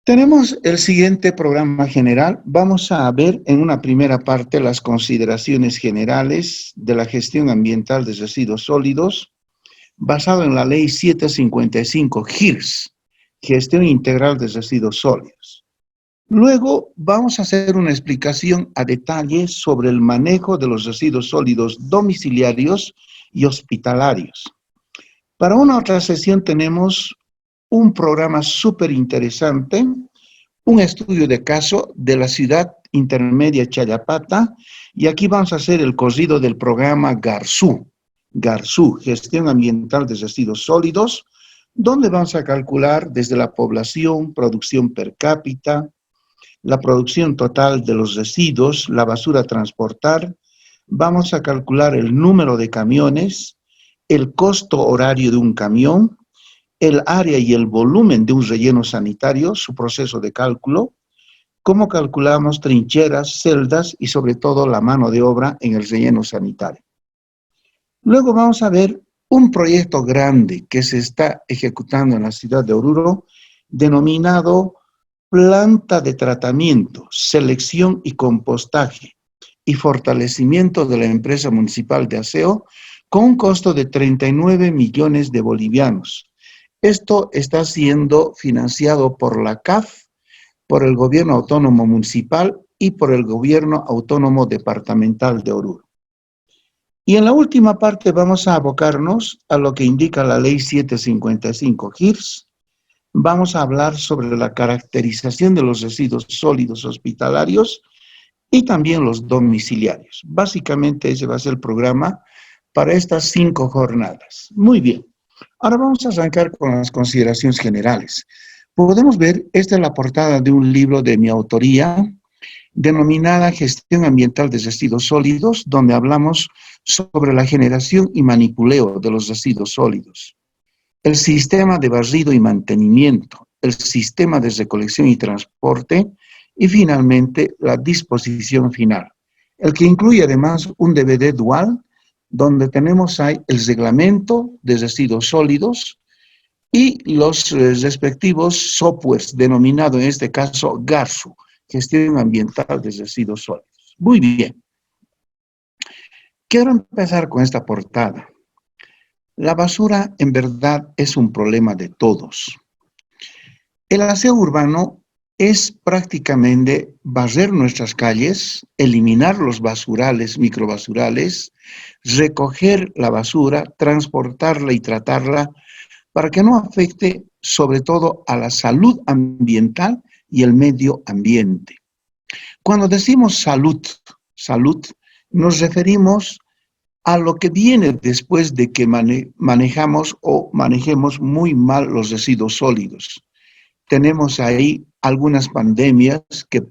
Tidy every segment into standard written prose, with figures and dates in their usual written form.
Tenemos el siguiente programa general. Vamos a ver en una primera parte las consideraciones generales de la gestión ambiental de residuos sólidos, basado en la Ley 755 GIRS, Gestión Integral de Residuos Sólidos. Luego vamos a hacer una explicación a detalle sobre el manejo de los residuos sólidos domiciliarios y hospitalarios. Para una otra sesión tenemos un programa súper interesante, un estudio de caso de la ciudad intermedia Chayapata, y aquí vamos a hacer el corrido del programa GARSU, Gestión Ambiental de Residuos Sólidos, donde vamos a calcular desde la población, producción per cápita, la producción total de los residuos, la basura a transportar, vamos a calcular el número de camiones, el costo horario de un camión, el área y el volumen de un relleno sanitario, su proceso de cálculo, cómo calculamos trincheras, celdas y sobre todo la mano de obra en el relleno sanitario. Luego vamos a ver un proyecto grande que se está ejecutando en la ciudad de Oruro, denominado Planta de Tratamiento, Selección y Compostaje y Fortalecimiento de la Empresa Municipal de Aseo, con un costo de 39 millones de bolivianos. Esto está siendo financiado por la CAF, por el Gobierno Autónomo Municipal y por el Gobierno Autónomo Departamental de Oruro. Y en la última parte vamos a abocarnos a lo que indica la Ley 755 GIRS. Vamos a hablar sobre la caracterización de los residuos sólidos hospitalarios y también los domiciliarios. Básicamente ese va a ser el programa para estas 5 jornadas. Muy bien. Ahora vamos a arrancar con las consideraciones generales. Podemos ver, esta es la portada de un libro de mi autoría, denominada Gestión Ambiental de Residuos Sólidos, donde hablamos sobre la generación y manipuleo de los residuos sólidos, el sistema de barrido y mantenimiento, el sistema de recolección y transporte, y finalmente la disposición final, el que incluye además un DVD dual, donde tenemos ahí el reglamento de residuos sólidos y los respectivos softwares, denominado en este caso GARSU, Gestión Ambiental de Residuos Sólidos. Muy bien. Quiero empezar con esta portada. La basura en verdad es un problema de todos. El aseo urbano es prácticamente barrer nuestras calles, eliminar los basurales, microbasurales, recoger la basura, transportarla y tratarla para que no afecte sobre todo a la salud ambiental y el medio ambiente. Cuando decimos salud, nos referimos a lo que viene después de que manejamos o manejemos muy mal los residuos sólidos. Tenemos ahí algunas pandemias que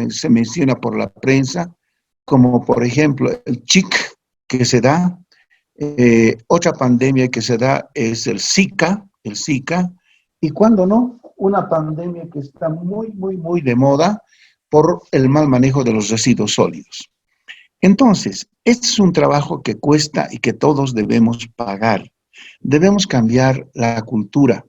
se menciona por la prensa, como por ejemplo el CHIC que se da, otra pandemia que se da es el Zika, y cuando no, una pandemia que está muy de moda por el mal manejo de los residuos sólidos. Entonces, este es un trabajo que cuesta y que todos debemos pagar. Debemos cambiar la cultura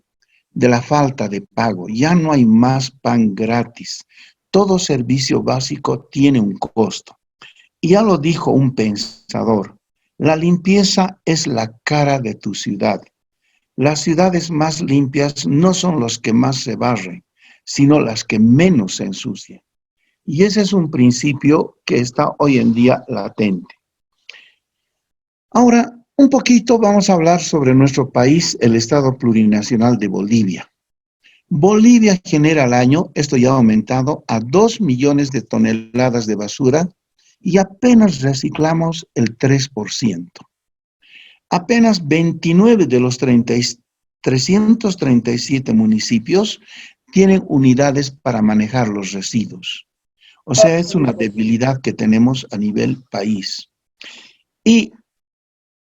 de la falta de pago. Ya no hay más pan gratis. Todo servicio básico tiene un costo. Y ya lo dijo un pensador, la limpieza es la cara de tu ciudad. Las ciudades más limpias no son las que más se barren, sino las que menos se ensucian. Y ese es un principio que está hoy en día latente. Ahora, un poquito vamos a hablar sobre nuestro país, el Estado Plurinacional de Bolivia. Bolivia genera al año, esto ya ha aumentado, a 2 millones de toneladas de basura y apenas reciclamos el 3%. Apenas 29 de los 337 municipios tienen unidades para manejar los residuos. O sea, es una debilidad que tenemos a nivel país. Y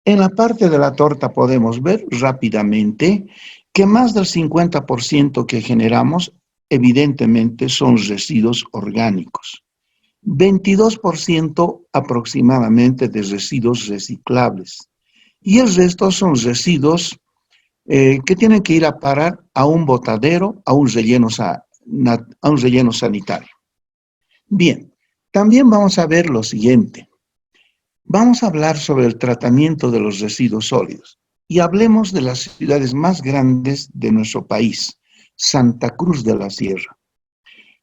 en la parte de la torta podemos ver rápidamente que más del 50% que generamos, evidentemente, son residuos orgánicos. 22% aproximadamente de residuos reciclables. Y el resto son residuos que tienen que ir a parar a un botadero, a un relleno a un relleno sanitario. Bien, también vamos a ver lo siguiente. Vamos a hablar sobre el tratamiento de los residuos sólidos y hablemos de las ciudades más grandes de nuestro país, Santa Cruz de la Sierra.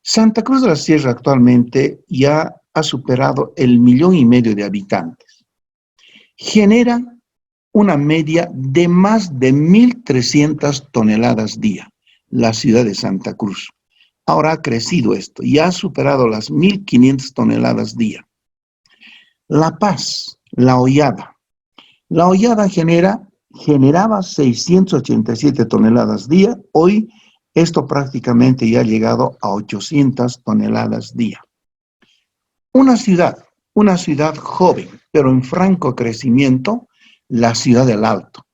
Santa Cruz de la Sierra actualmente ya ha superado el 1,5 millones de habitantes. Genera una media de más de 1.300 toneladas día, la ciudad de Santa Cruz. Ahora ha crecido esto y ha superado las 1.500 toneladas día. La Paz, La Hollada. La Hollada generaba 687 toneladas día. Hoy esto prácticamente ya ha llegado a 800 toneladas día. Una ciudad joven, pero en franco crecimiento, la ciudad del Alto.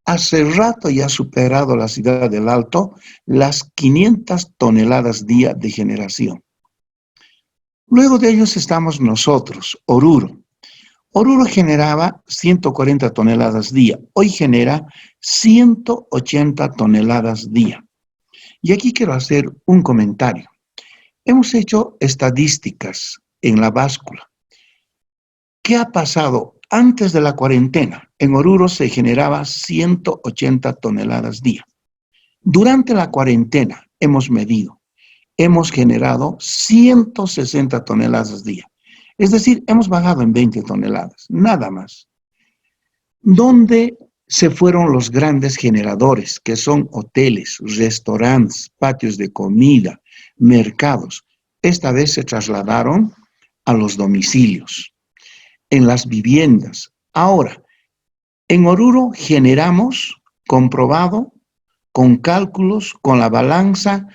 Hace rato ya ha superado la ciudad del Alto las 500 toneladas día de generación. Luego de ellos estamos nosotros, Oruro. Oruro generaba 140 toneladas día, hoy genera 180 toneladas día. Y aquí quiero hacer un comentario. Hemos hecho estadísticas en la báscula. ¿Qué ha pasado antes de la cuarentena? En Oruro se generaba 180 toneladas día. Durante la cuarentena hemos medido, hemos generado 160 toneladas día. Es decir, hemos bajado en 20 toneladas, nada más. ¿Dónde se fueron los grandes generadores, que son hoteles, restaurantes, patios de comida, mercados? Esta vez se trasladaron a los domicilios, en las viviendas. Ahora, en Oruro generamos, comprobado, con cálculos, con la balanza,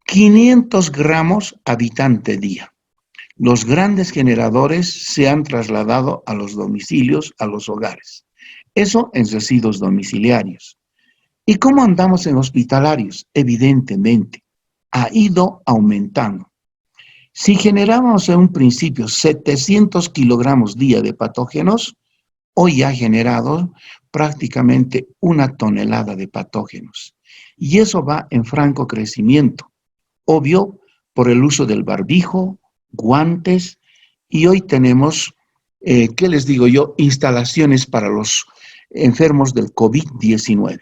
500 gramos habitante día. Los grandes generadores se han trasladado a los domicilios, a los hogares. Eso en residuos domiciliarios. ¿Y cómo andamos en hospitalarios? Evidentemente, ha ido aumentando. Si generábamos en un principio 700 kilogramos día de patógenos, hoy ha generado prácticamente 1 tonelada de patógenos. Y eso va en franco crecimiento. Obvio, por el uso del barbijo, guantes, y hoy tenemos, ¿qué les digo yo?, instalaciones para los enfermos del COVID-19.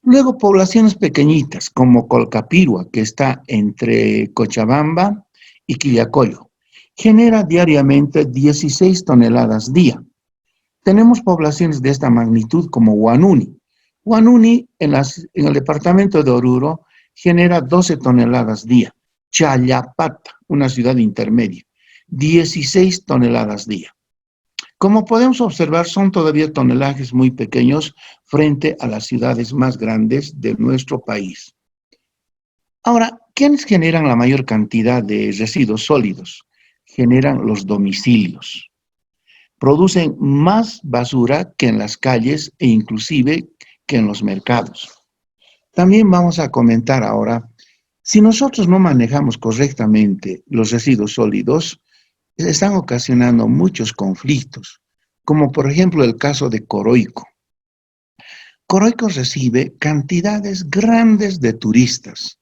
Luego, poblaciones pequeñitas, como Colcapirua, que está entre Cochabamba y Quillacollo, genera diariamente 16 toneladas día. Tenemos poblaciones de esta magnitud como Huanuni. Huanuni, en el departamento de Oruro, genera 12 toneladas día. Chayapata, una ciudad intermedia, 16 toneladas día. Como podemos observar, son todavía tonelajes muy pequeños frente a las ciudades más grandes de nuestro país. Ahora, ¿quiénes generan la mayor cantidad de residuos sólidos? Generan los domicilios. Producen más basura que en las calles e inclusive que en los mercados. También vamos a comentar ahora, si nosotros no manejamos correctamente los residuos sólidos, están ocasionando muchos conflictos, como por ejemplo el caso de Coroico. Coroico recibe cantidades grandes de turistas,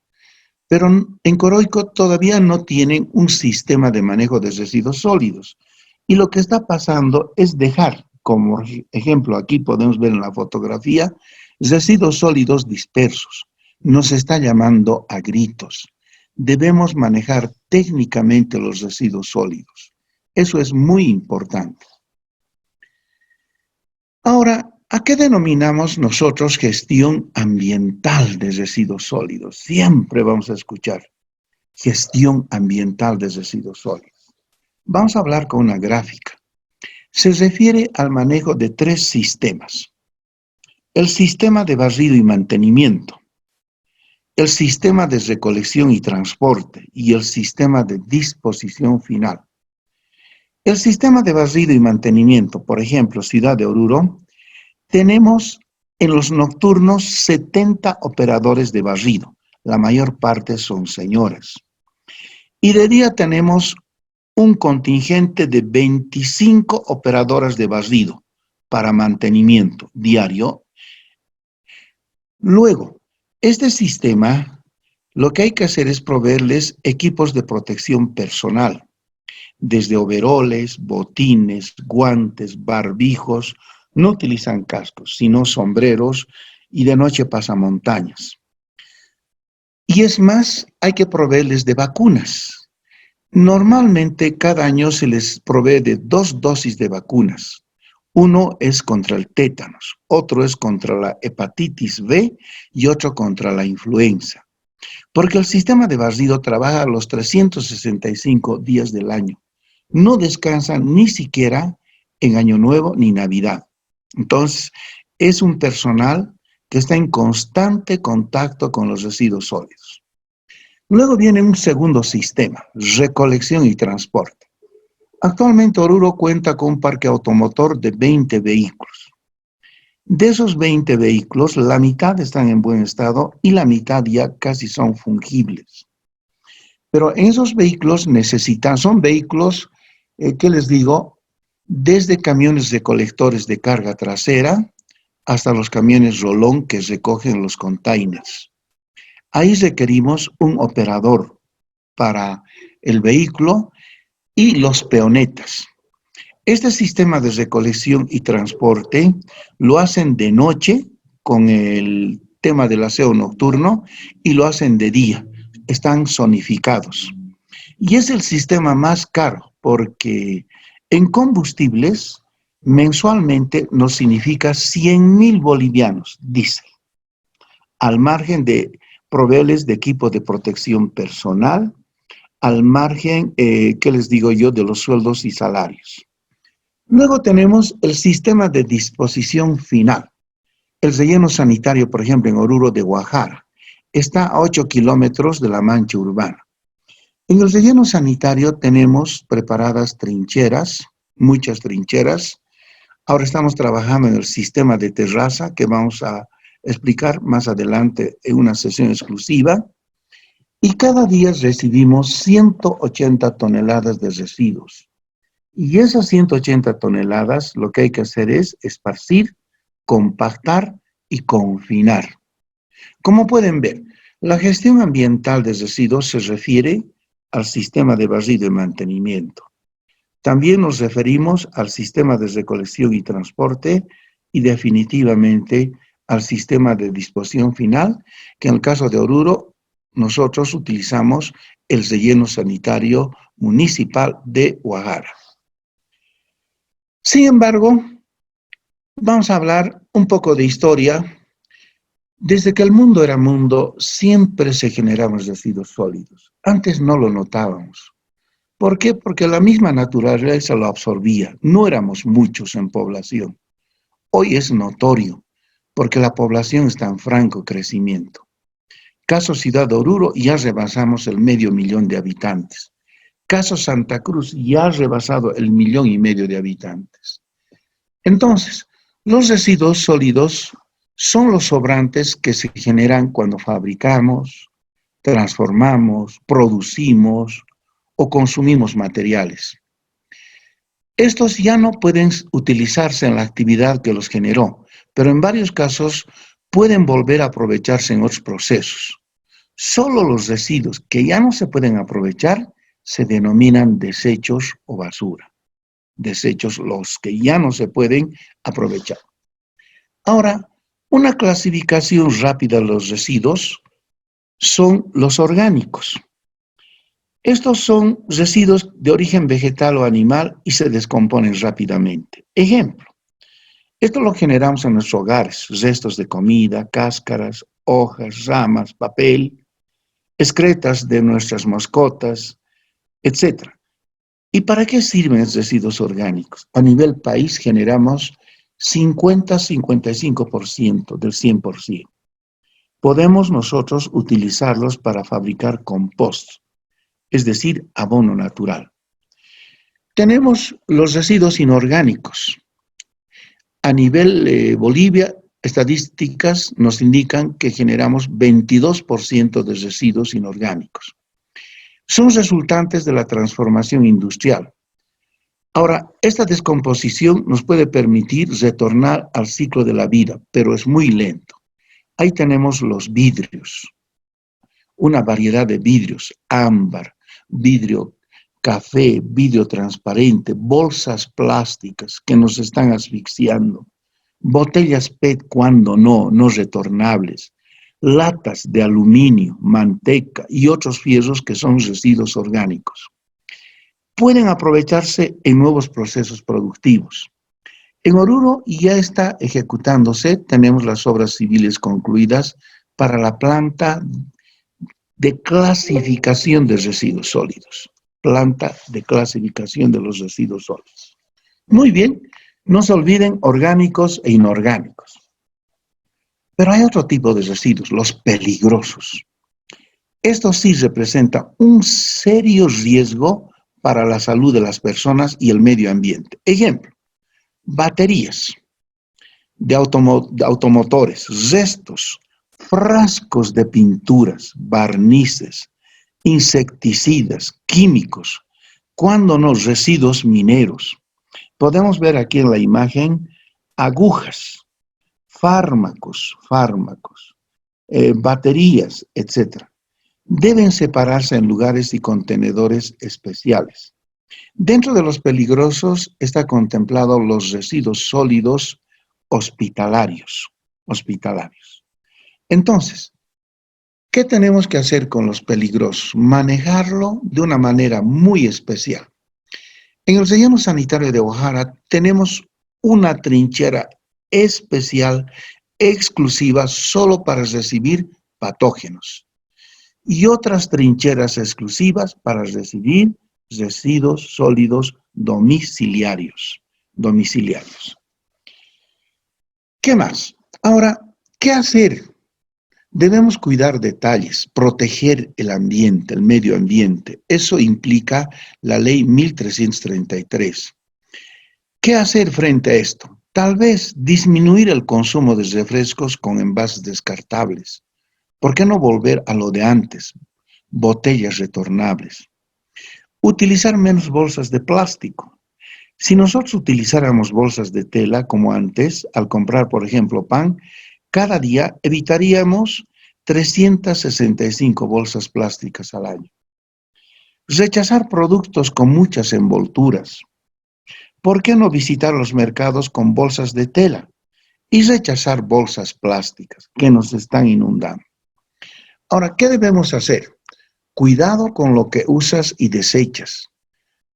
pero en Coroico todavía no tienen un sistema de manejo de residuos sólidos. Y lo que está pasando es dejar, como ejemplo aquí podemos ver en la fotografía, residuos sólidos dispersos. Nos está llamando a gritos. Debemos manejar técnicamente los residuos sólidos. Eso es muy importante. Ahora, ¿a qué denominamos nosotros gestión ambiental de residuos sólidos? Siempre vamos a escuchar gestión ambiental de residuos sólidos. Vamos a hablar con una gráfica. Se refiere al manejo de 3 sistemas. El sistema de barrido y mantenimiento, el sistema de recolección y transporte y el sistema de disposición final. El sistema de barrido y mantenimiento, por ejemplo, Ciudad de Oruro, tenemos en los nocturnos 70 operadores de barrido. La mayor parte son señoras. Y de día tenemos un contingente de 25 operadoras de barrido para mantenimiento diario. Luego, este sistema Lo que hay que hacer es proveerles equipos de protección personal, desde overoles, botines, guantes, barbijos. No utilizan cascos, sino sombreros y de noche pasamontañas. Y es más, hay que proveerles de vacunas. Normalmente cada año se les provee de 2 dosis de vacunas. Uno es contra el tétanos, otro es contra la hepatitis B y otro contra la influenza. Porque el sistema de barrido trabaja los 365 días del año. No descansa ni siquiera en Año Nuevo ni Navidad. Entonces, es un personal que está en constante contacto con los residuos sólidos. Luego viene un segundo sistema, recolección y transporte. Actualmente Oruro cuenta con un parque automotor de 20 vehículos. De esos 20 vehículos, la mitad están en buen estado y la mitad ya casi son fungibles. Pero esos vehículos son vehículos, ¿qué les digo? Desde camiones recolectores de carga trasera hasta los camiones rolón que recogen los containers. Ahí requerimos un operador para el vehículo y los peonetas. Este sistema de recolección y transporte lo hacen de noche con el tema del aseo nocturno y lo hacen de día. Están zonificados. Y es el sistema más caro porque en combustibles mensualmente nos significa 100.000 bolivianos, diésel, al margen de proveerles de equipo de protección personal, al margen, ¿qué les digo yo?, de los sueldos y salarios. Luego tenemos el sistema de disposición final. El relleno sanitario, por ejemplo, en Oruro de Guajara, está a 8 kilómetros de la mancha urbana. En el relleno sanitario tenemos preparadas trincheras, muchas trincheras. Ahora estamos trabajando en el sistema de terraza que vamos a explicar más adelante en una sesión exclusiva. Y cada día recibimos 180 toneladas de residuos. Y esas 180 toneladas lo que hay que hacer es esparcir, compactar y confinar. Como pueden ver, la gestión ambiental de residuos se refiere al sistema de barrido y mantenimiento. También nos referimos al sistema de recolección y transporte y definitivamente al sistema de disposición final, que en el caso de Oruro, nosotros utilizamos el relleno sanitario municipal de Guajara. Sin embargo, vamos a hablar un poco de historia. Desde que el mundo era mundo, siempre se generaban residuos sólidos. Antes no lo notábamos. ¿Por qué? Porque la misma naturaleza lo absorbía. No éramos muchos en población. Hoy es notorio, porque la población está en franco crecimiento. Caso Ciudad de Oruro, ya rebasamos el 500.000 de habitantes. Caso Santa Cruz, ya ha rebasado el 1,5 millones de habitantes. Entonces, los residuos sólidos son los sobrantes que se generan cuando fabricamos, transformamos, producimos o consumimos materiales. Estos ya no pueden utilizarse en la actividad que los generó, pero en varios casos pueden volver a aprovecharse en otros procesos. Solo los residuos que ya no se pueden aprovechar se denominan desechos o basura. Desechos los que ya no se pueden aprovechar. Ahora, una clasificación rápida de los residuos son los orgánicos. Estos son residuos de origen vegetal o animal y se descomponen rápidamente. Ejemplo, esto lo generamos en nuestros hogares, restos de comida, cáscaras, hojas, ramas, papel, excretas de nuestras mascotas, etc. ¿Y para qué sirven los residuos orgánicos? A nivel país generamos 50-55% del 100%. Podemos nosotros utilizarlos para fabricar compost, es decir, abono natural. Tenemos los residuos inorgánicos. A nivel Bolivia, estadísticas nos indican que generamos 22% de residuos inorgánicos. Son resultantes de la transformación industrial. Ahora, esta descomposición nos puede permitir retornar al ciclo de la vida, pero es muy lento. Ahí tenemos los vidrios. una variedad de vidrios, ámbar, vidrio café, vidrio transparente, bolsas plásticas que nos están asfixiando, botellas PET cuando no retornables, latas de aluminio, manteca y otros fierros que son residuos orgánicos. Pueden aprovecharse en nuevos procesos productivos. En Oruro ya está ejecutándose, tenemos las obras civiles concluidas para la planta de clasificación de residuos sólidos. Planta de clasificación de los residuos sólidos. Muy bien, no se olviden orgánicos e inorgánicos. Pero hay otro tipo de residuos, los peligrosos. Esto sí representa un serio riesgo para la salud de las personas y el medio ambiente. Ejemplo, baterías de automotores, restos, frascos de pinturas, barnices, insecticidas, químicos, cuando no residuos mineros. Podemos ver aquí en la imagen agujas, fármacos, baterías, etc. Deben separarse en lugares y contenedores especiales. Dentro de los peligrosos está contemplado los residuos sólidos hospitalarios. Entonces, ¿qué tenemos que hacer con los peligrosos? Manejarlo de una manera muy especial. En el relleno sanitario de Ojara tenemos una trinchera especial, exclusiva, solo para recibir patógenos. Y otras trincheras exclusivas para recibir residuos sólidos domiciliarios. ¿Qué más? Ahora, ¿qué hacer? Debemos cuidar detalles, proteger el ambiente, el medio ambiente. Eso implica la ley 1333. ¿Qué hacer frente a esto? Tal vez disminuir el consumo de refrescos con envases descartables. ¿Por qué no volver a lo de antes? Botellas retornables. Utilizar menos bolsas de plástico. Si nosotros utilizáramos bolsas de tela como antes, al comprar, por ejemplo, pan, cada día evitaríamos 365 bolsas plásticas al año. Rechazar productos con muchas envolturas. ¿Por qué no visitar los mercados con bolsas de tela? Y rechazar bolsas plásticas que nos están inundando. Ahora, ¿qué debemos hacer? Cuidado con lo que usas y desechas.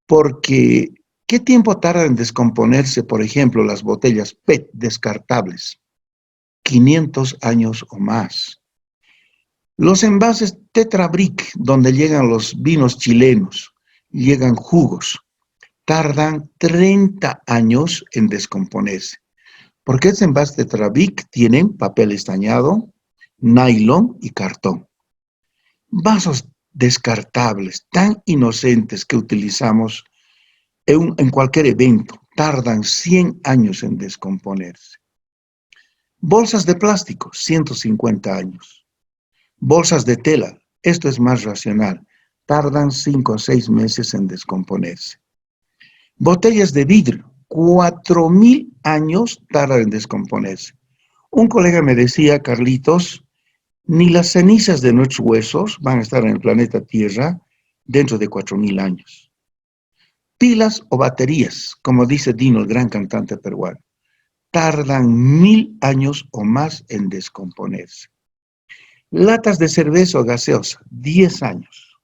Porque, ¿qué tiempo tarda en descomponerse, por ejemplo, las botellas PET descartables? 500 años o más. Los envases Tetra Brick, donde llegan los vinos chilenos, llegan jugos, tardan 30 años en descomponerse. Porque estos envases Tetra Brick tienen papel estañado, nylon y cartón. Vasos descartables, tan inocentes que utilizamos en cualquier evento, tardan 100 años en descomponerse. Bolsas de plástico, 150 años. Bolsas de tela, esto es más racional, tardan 5 o 6 meses en descomponerse. Botellas de vidrio, 4000 años tardan en descomponerse. Un colega me decía, Carlitos, ni las cenizas de nuestros huesos van a estar en el planeta Tierra dentro de 4000 años. Pilas o baterías, como dice Dino, el gran cantante peruano, tardan 1000 años o más en descomponerse. Latas de cerveza o gaseosa, 10 años.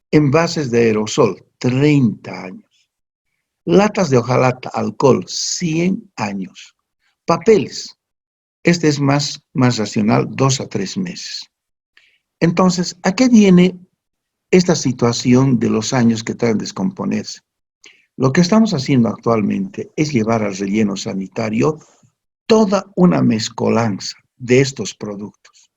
Envases de aerosol, 30 años. Latas de hojalata, alcohol, 100 años. Papeles, este es más racional, 2 a 3 meses. Entonces, ¿a qué viene esta situación de los años que tardan en descomponerse? Lo que estamos haciendo actualmente es llevar al relleno sanitario toda una mezcolanza de estos productos.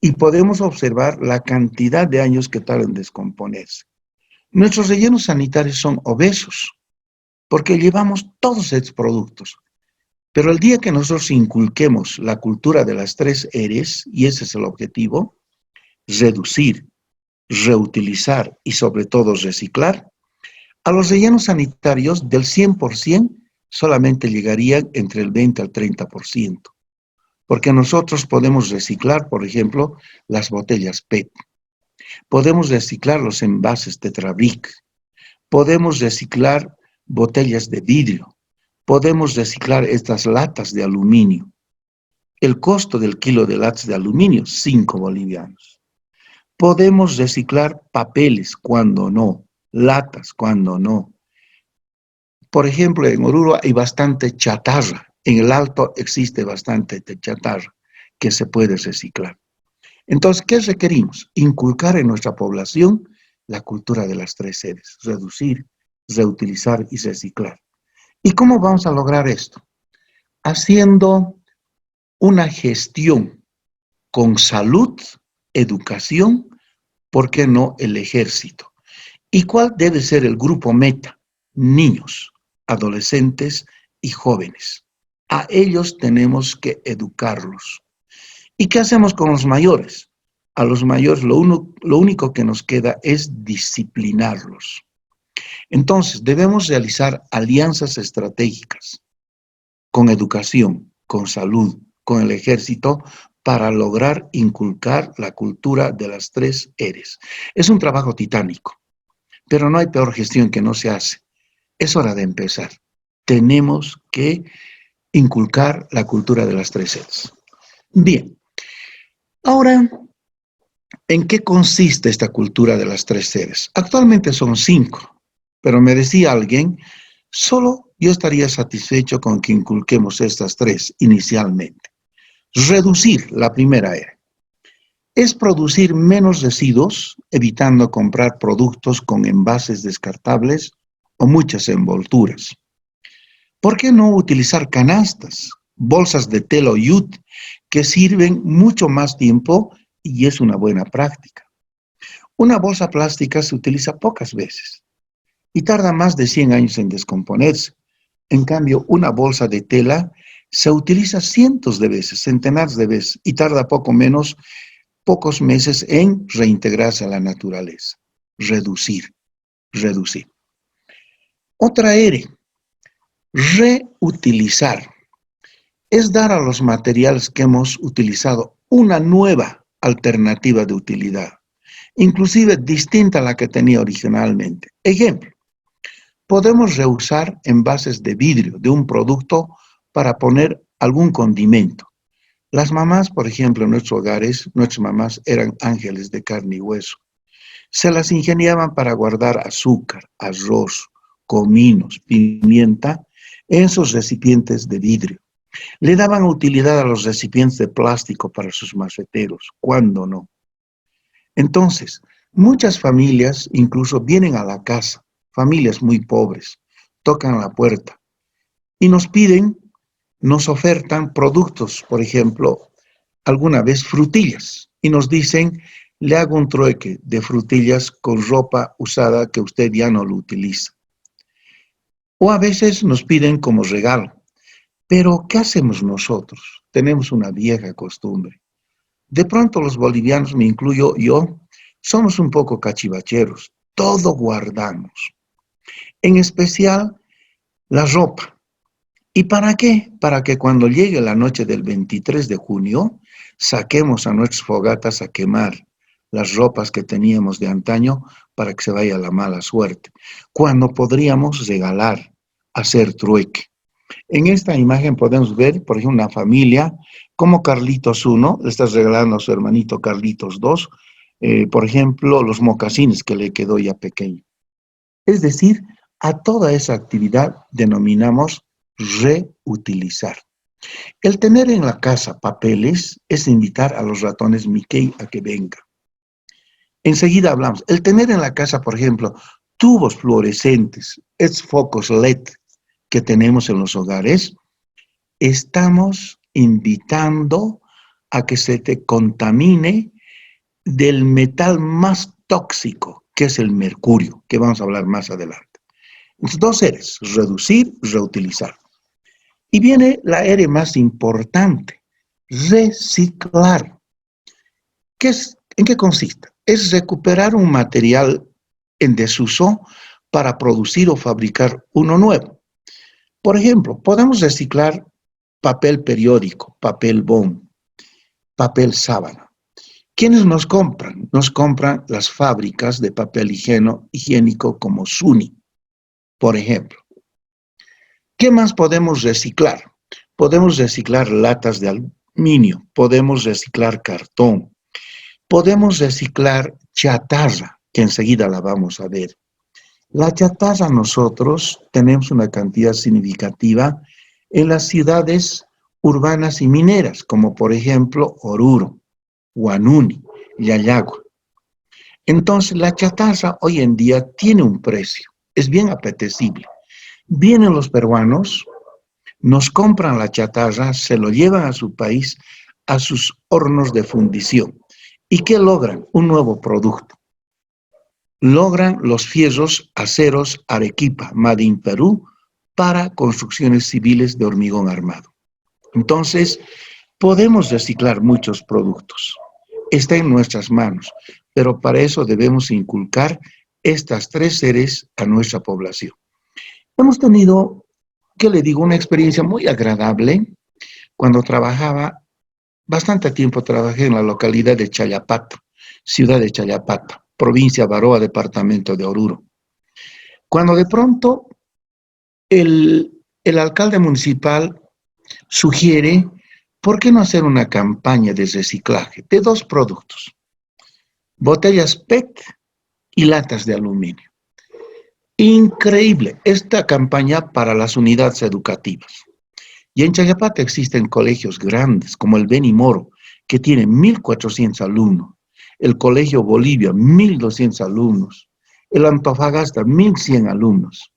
Y podemos observar la cantidad de años que tardan en descomponerse. Nuestros rellenos sanitarios son obesos, porque llevamos todos estos productos. Pero el día que nosotros inculquemos la cultura de las 3 R's, y ese es el objetivo, reducir, reutilizar y sobre todo reciclar, a los rellenos sanitarios del 100% solamente llegarían entre el 20 al 30%, porque nosotros podemos reciclar, por ejemplo, las botellas PET. Podemos reciclar los envases Tetrabric. Podemos reciclar botellas de vidrio. Podemos reciclar estas latas de aluminio. El costo del kilo de latas de aluminio, 5 bolivianos. Podemos reciclar papeles cuando no, latas cuando no. Por ejemplo, en Oruro hay bastante chatarra. En el Alto existe bastante chatarra que se puede reciclar. Entonces, ¿qué requerimos? Inculcar en nuestra población la cultura de las 3 Rs. Reducir, reutilizar y reciclar. ¿Y cómo vamos a lograr esto? Haciendo una gestión con salud, educación, ¿por qué no el ejército? ¿Y cuál debe ser el grupo meta? Niños, adolescentes y jóvenes. A ellos tenemos que educarlos. ¿Y qué hacemos con los mayores? A los mayores lo único que nos queda es disciplinarlos. Entonces, debemos realizar alianzas estratégicas con educación, con salud, con el ejército, para lograr inculcar la cultura de las 3 Rs. Es un trabajo titánico, pero no hay peor gestión que no se hace. Es hora de empezar. Tenemos que inculcar la cultura de las 3 Rs. Bien, ahora, ¿en qué consiste esta cultura de las 3 Rs? Actualmente son 5, pero me decía alguien, solo yo estaría satisfecho con que inculquemos estas 3 inicialmente. Reducir, la primera R, es producir menos residuos, evitando comprar productos con envases descartables o muchas envolturas. ¿Por qué no utilizar canastas, bolsas de tela o yute, que sirven mucho más tiempo y es una buena práctica? Una bolsa plástica se utiliza pocas veces y tarda más de 100 años en descomponerse. En cambio, una bolsa de tela se utiliza cientos de veces, centenares de veces, y tarda pocos meses en reintegrarse a la naturaleza. Reducir, reducir. Otra R, reutilizar. Es dar a los materiales que hemos utilizado una nueva alternativa de utilidad, inclusive distinta a la que tenía originalmente. Ejemplo, podemos reusar envases de vidrio de un producto para poner algún condimento. Las mamás, por ejemplo, en nuestros hogares, nuestras mamás eran ángeles de carne y hueso. Se las ingeniaban para guardar azúcar, arroz, cominos, pimienta en sus recipientes de vidrio. Le daban utilidad a los recipientes de plástico para sus maceteros, ¿cuándo no? Entonces, muchas familias incluso vienen a la casa, familias muy pobres, tocan la puerta y nos piden, nos ofertan productos, por ejemplo, alguna vez frutillas, y nos dicen, le hago un trueque de frutillas con ropa usada que usted ya no lo utiliza. O a veces nos piden como regalo. Pero, ¿qué hacemos nosotros? Tenemos una vieja costumbre. De pronto los bolivianos, me incluyo yo, somos un poco cachivacheros. Todo guardamos. En especial la ropa. ¿Y para qué? Para que cuando llegue la noche del 23 de junio, saquemos a nuestras fogatas a quemar las ropas que teníamos de antaño para que se vaya la mala suerte. Cuando podríamos regalar, hacer trueque. En esta imagen podemos ver, por ejemplo, una familia como Carlitos 1 le está regalando a su hermanito Carlitos 2, por ejemplo, los mocasines que le quedó ya pequeño. Es decir, a toda esa actividad denominamos reutilizar. El tener en la casa papeles es invitar a los ratones Mickey a que vengan. Enseguida hablamos. El tener en la casa, por ejemplo, tubos fluorescentes, estos focos LED que tenemos en los hogares, estamos invitando a que se te contamine del metal más tóxico, que es el mercurio, que vamos a hablar más adelante. Entonces, 2 Rs, reducir, reutilizar. Y viene la R más importante, reciclar. ¿En qué consiste? Es recuperar un material en desuso para producir o fabricar uno nuevo. Por ejemplo, podemos reciclar papel periódico, papel bond, papel sábana. ¿Quiénes nos compran? Nos compran las fábricas de papel higiénico como Suni, por ejemplo. ¿Qué más podemos reciclar? Podemos reciclar latas de aluminio, podemos reciclar cartón, podemos reciclar chatarra, que enseguida la vamos a ver. La chatarra nosotros tenemos una cantidad significativa en las ciudades urbanas y mineras, como por ejemplo Oruro, Huanuni, Yayagua. Entonces la chatarra hoy en día tiene un precio, es bien apetecible. Vienen los peruanos, nos compran la chatarra, se lo llevan a su país, a sus hornos de fundición. ¿Y qué logran? Un nuevo producto. Logran los fierros aceros Arequipa, Made in Perú, para construcciones civiles de hormigón armado. Entonces, podemos reciclar muchos productos. Está en nuestras manos, pero para eso debemos inculcar estas tres series a nuestra población. Hemos tenido, ¿qué le digo?, una experiencia muy agradable cuando trabajaba, bastante tiempo trabajé en la localidad de Chayapata, ciudad de Chayapata, provincia Baroa, departamento de Oruro. Cuando de pronto el alcalde municipal sugiere, ¿por qué no hacer una campaña de reciclaje de dos productos? Botellas PET y latas de aluminio. Increíble esta campaña para las unidades educativas. Y en Chayapata existen colegios grandes, como el Beni Moro, que tiene 1.400 alumnos, el Colegio Bolivia, 1.200 alumnos, el Antofagasta, 1.100 alumnos.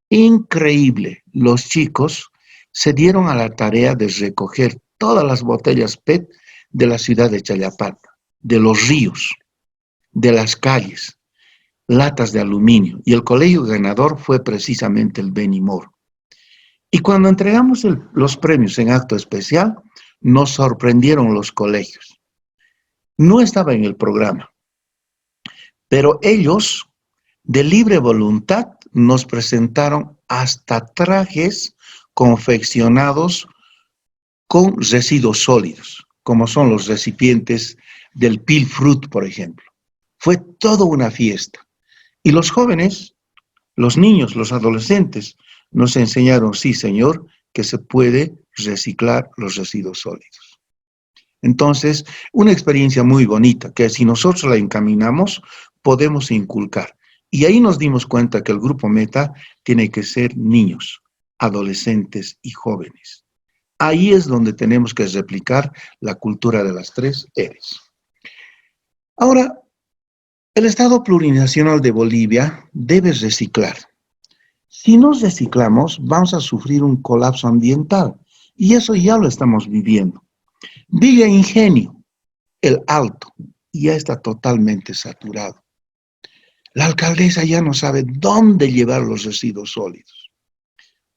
Increíble, los chicos se dieron a la tarea de recoger todas las botellas PET de la ciudad de Chayapata, de los ríos, de las calles, latas de aluminio, y el colegio ganador fue precisamente el Beni Moro. Y cuando entregamos los premios en acto especial, nos sorprendieron los colegios. No estaba en el programa, pero ellos, de libre voluntad, nos presentaron hasta trajes confeccionados con residuos sólidos, como son los recipientes del Pilfrut, por ejemplo. Fue toda una fiesta. Y los jóvenes, los niños, los adolescentes, nos enseñaron, sí, señor, que se puede reciclar los residuos sólidos. Entonces, una experiencia muy bonita, que si nosotros la encaminamos, podemos inculcar. Y ahí nos dimos cuenta que el grupo meta tiene que ser niños, adolescentes y jóvenes. Ahí es donde tenemos que replicar la cultura de las tres R's. Ahora, el Estado Plurinacional de Bolivia debe reciclar. Si no reciclamos, vamos a sufrir un colapso ambiental, y eso ya lo estamos viviendo. Villa Ingenio, el Alto, ya está totalmente saturado. La alcaldesa ya no sabe dónde llevar los residuos sólidos.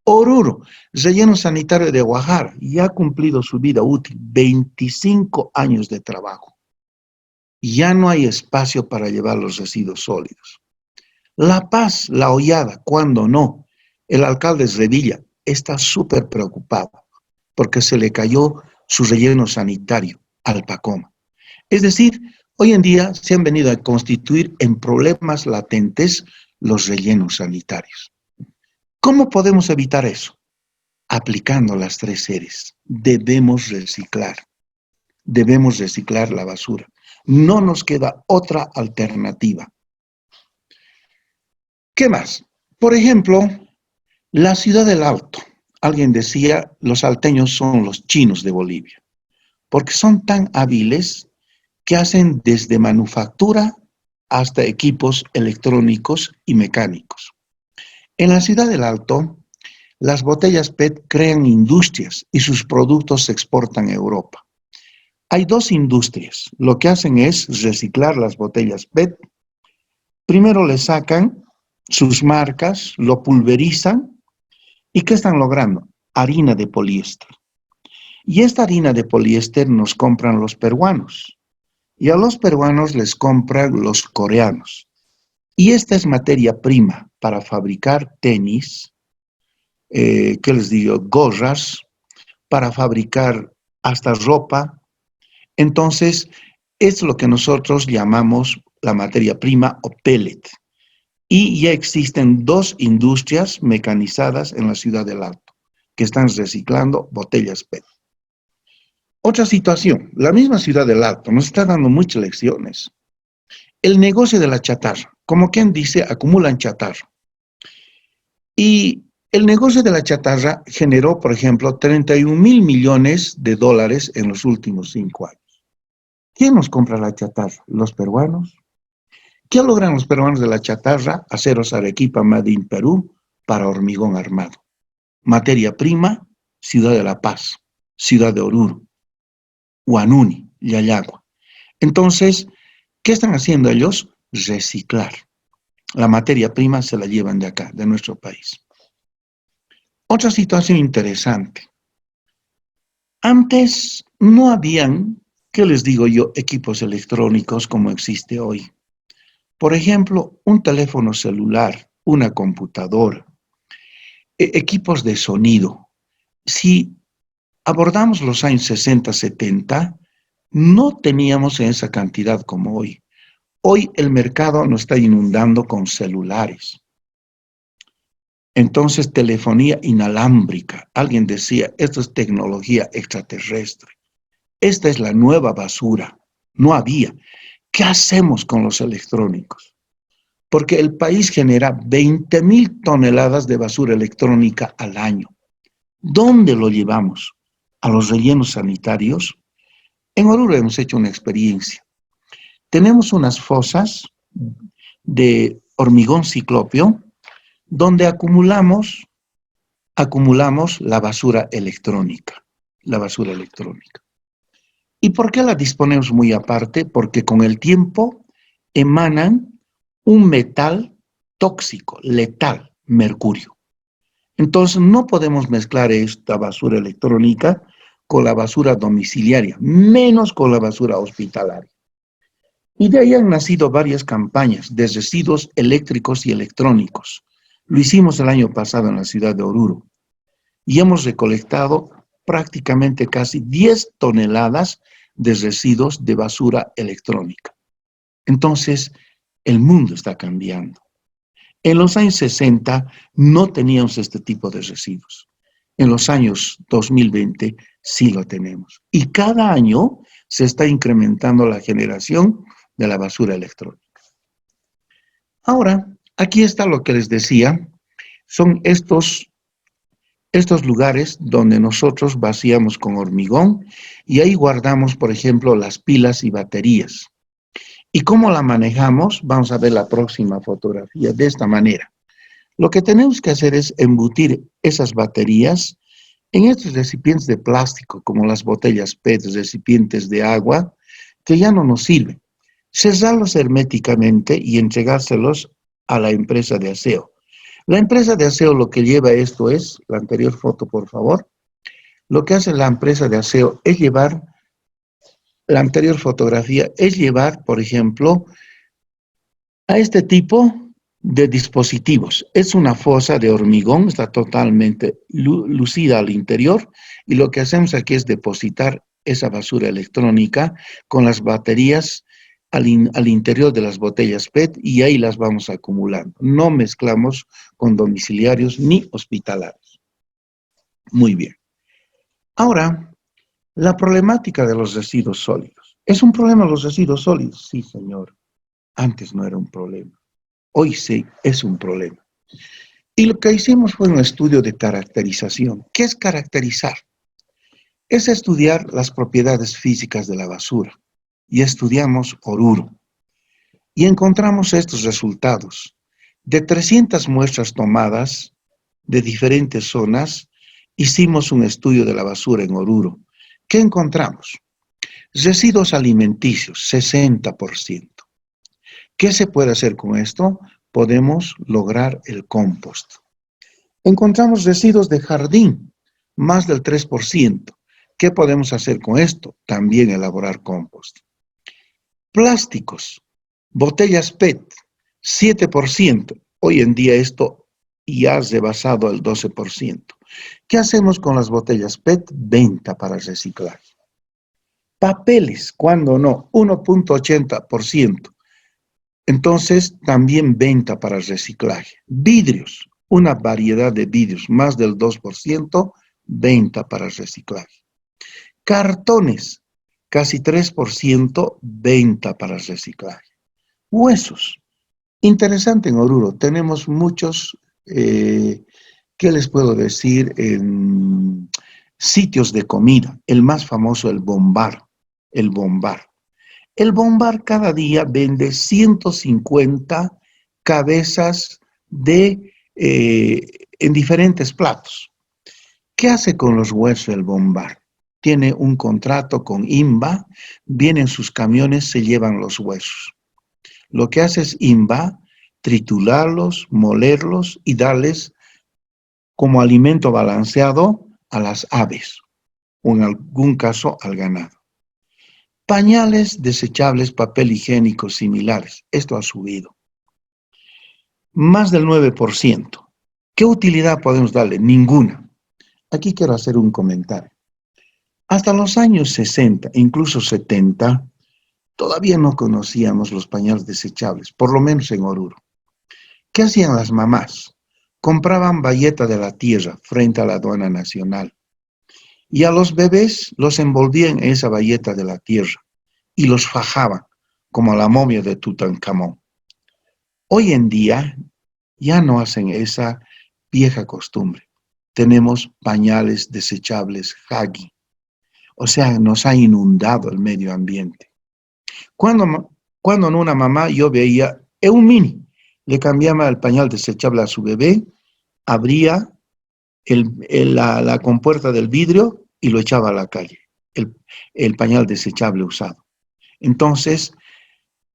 Oruro, relleno sanitario de Guajara, ya ha cumplido su vida útil, 25 años de trabajo. Ya no hay espacio para llevar los residuos sólidos. La Paz, La Hollada, ¿cuándo no? El alcalde Revilla está súper preocupado porque se le cayó su relleno sanitario al Pacoma. Es decir, hoy en día se han venido a constituir en problemas latentes los rellenos sanitarios. ¿Cómo podemos evitar eso? Aplicando las tres R's. Debemos reciclar la basura. No nos queda otra alternativa. ¿Qué más? Por ejemplo, la ciudad del Alto. Alguien decía, los salteños son los chinos de Bolivia, porque son tan hábiles que hacen desde manufactura hasta equipos electrónicos y mecánicos. En la ciudad del Alto, las botellas PET crean industrias y sus productos se exportan a Europa. Hay dos industrias. Lo que hacen es reciclar las botellas PET. Primero le sacan sus marcas, lo pulverizan. ¿Y qué están logrando? Harina de poliéster. Y esta harina de poliéster nos compran los peruanos. Y a los peruanos les compran los coreanos. Y esta es materia prima para fabricar tenis, ¿qué les digo? Gorras, para fabricar hasta ropa. Entonces, Es lo que nosotros llamamos la materia prima o pellet. Y ya existen 2 industrias mecanizadas en la ciudad del Alto que están reciclando botellas PET. Otra situación, la misma ciudad del Alto nos está dando muchas lecciones. El negocio de la chatarra, como quien dice, acumulan chatarra. Y el negocio de la chatarra generó, por ejemplo, 31.000 millones de dólares en los últimos 5 años. ¿Quién nos compra la chatarra? ¿Los peruanos? ¿Qué logran los peruanos de la chatarra? Aceros Arequipa, Made in Perú, para hormigón armado. Materia prima, Ciudad de La Paz, Ciudad de Oruro, Huanuni, Yayagua. Entonces, ¿qué están haciendo ellos? Reciclar. La materia prima se la llevan de acá, de nuestro país. Otra situación interesante. Antes no habían, ¿qué les digo yo?, equipos electrónicos como existe hoy. Por ejemplo, un teléfono celular, una computadora, equipos de sonido. Si abordamos los años 60, 70, no teníamos en esa cantidad como hoy. Hoy el mercado nos está inundando con celulares. Entonces, telefonía inalámbrica. Alguien decía, esto es tecnología extraterrestre. Esta es la nueva basura. No había. ¿Qué hacemos con los electrónicos? Porque el país genera 20.000 toneladas de basura electrónica al año. ¿Dónde lo llevamos? ¿A los rellenos sanitarios? En Oruro hemos hecho una experiencia. Tenemos unas fosas de hormigón ciclopio donde acumulamos la basura electrónica. ¿Y por qué la disponemos muy aparte? Porque con el tiempo emanan un metal tóxico, letal, mercurio. Entonces no podemos mezclar esta basura electrónica con la basura domiciliaria, menos con la basura hospitalaria. Y de ahí han nacido varias campañas de residuos eléctricos y electrónicos. Lo hicimos el año pasado en la ciudad de Oruro y hemos recolectado prácticamente casi 10 toneladas de residuos de basura electrónica. Entonces, el mundo está cambiando. En los años 60 no teníamos este tipo de residuos. En los años 2020 sí lo tenemos. Y cada año se está incrementando la generación de la basura electrónica. Ahora, aquí está lo que les decía, son estos lugares donde nosotros vaciamos con hormigón y ahí guardamos, por ejemplo, las pilas y baterías. ¿Y cómo la manejamos? Vamos a ver la próxima fotografía de esta manera. Lo que tenemos que hacer es embutir esas baterías en estos recipientes de plástico, como las botellas PET, recipientes de agua, que ya no nos sirven. Cerrarlos herméticamente y entregárselos a la empresa de aseo. La empresa de aseo lo que lleva esto es, la anterior foto por favor, lo que hace la empresa de aseo es llevar, la anterior fotografía es llevar, por ejemplo, a este tipo de dispositivos. Es una fosa de hormigón, está totalmente lucida al interior y lo que hacemos aquí es depositar esa basura electrónica con las baterías al interior de las botellas PET y ahí las vamos acumulando. No mezclamos con domiciliarios ni hospitalarios. Muy bien. Ahora, la problemática de los residuos sólidos. ¿Es un problema los residuos sólidos? Sí, señor. Antes no era un problema. Hoy sí es un problema. Y lo que hicimos fue un estudio de caracterización. ¿Qué es caracterizar? Es estudiar las propiedades físicas de la basura. Y estudiamos Oruro. Y encontramos estos resultados. De 300 muestras tomadas de diferentes zonas, hicimos un estudio de la basura en Oruro. ¿Qué encontramos? Residuos alimenticios, 60%. ¿Qué se puede hacer con esto? Podemos lograr el compost. Encontramos residuos de jardín, más del 3%. ¿Qué podemos hacer con esto? También elaborar compost. Plásticos, botellas PET, 7%. Hoy en día esto ya ha rebasado el 12%. ¿Qué hacemos con las botellas PET? Venta para reciclar. Papeles, cuando no, 1.80%. Entonces, también venta para reciclaje. Vidrios, una variedad de vidrios, más del 2%, venta para reciclaje. Cartones, casi 3%, venta para reciclaje. Huesos, interesante en Oruro, tenemos muchos, ¿qué les puedo decir? Sitios de comida, el más famoso, el Bombar, el Bombar. El Bombar cada día vende 150 cabezas en diferentes platos. ¿Qué hace con los huesos el Bombar? Tiene un contrato con INVA, vienen sus camiones, se llevan los huesos. Lo que hace es INVA triturarlos, molerlos y darles como alimento balanceado a las aves o en algún caso al ganado. Pañales desechables, papel higiénico similares. Esto ha subido. Más del 9%. ¿Qué utilidad podemos darle? Ninguna. Aquí quiero hacer un comentario. Hasta los años 60, incluso 70, todavía no conocíamos los pañales desechables, por lo menos en Oruro. ¿Qué hacían las mamás? Compraban bayeta de la tierra frente a la aduana nacional. Y a los bebés los envolvían en esa bayeta de la tierra y los fajaban, como la momia de Tutankamón. Hoy en día ya no hacen esa vieja costumbre. Tenemos pañales desechables Huggy. O sea, nos ha inundado el medio ambiente. Cuando en una mamá yo veía un mini, le cambiaba el pañal desechable a su bebé, abría la compuerta del vidrio y lo echaba a la calle, el pañal desechable usado. Entonces,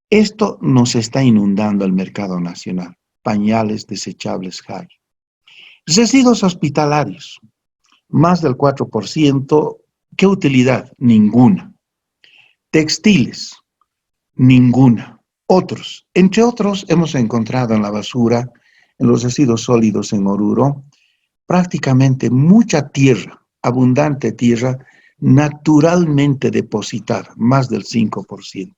esto nos está inundando el mercado nacional. Pañales desechables Huggy. Residuos hospitalarios, más del 4%. ¿Qué utilidad? Ninguna. Textiles, ninguna. Otros, entre otros, hemos encontrado en la basura, en los residuos sólidos en Oruro, prácticamente mucha tierra, abundante tierra, naturalmente depositada, más del 5%.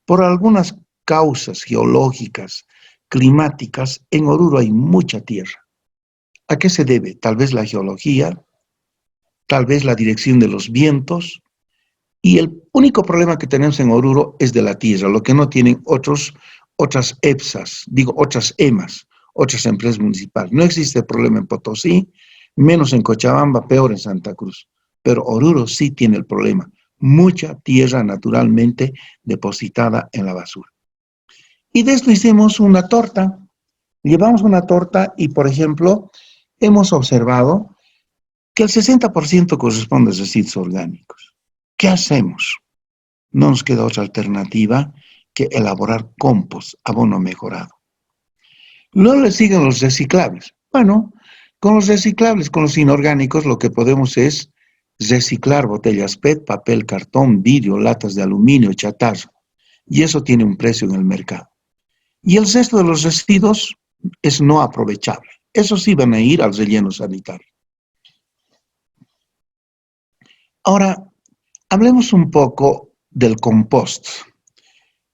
Por algunas causas geológicas, climáticas, en Oruro hay mucha tierra. ¿A qué se debe? Tal vez la geología, tal vez la dirección de los vientos, y el único problema que tenemos en Oruro es de la tierra, lo que no tienen otras EPSAs, otras EMAs, otras empresas municipales. No existe problema en Potosí, menos en Cochabamba, peor en Santa Cruz. Pero Oruro sí tiene el problema. Mucha tierra naturalmente depositada en la basura. Y de esto hicimos una torta. Llevamos una torta y, por ejemplo, hemos observado que el 60% corresponde a residuos orgánicos. ¿Qué hacemos? No nos queda otra alternativa que elaborar compost, abono mejorado. Luego le siguen los reciclables. Bueno, con los reciclables, con los inorgánicos, lo que podemos es reciclar botellas PET, papel, cartón, vidrio, latas de aluminio, chatarra. Y eso tiene un precio en el mercado. Y el resto de los residuos es no aprovechable. Esos sí van a ir al relleno sanitario. Ahora, hablemos un poco del compost.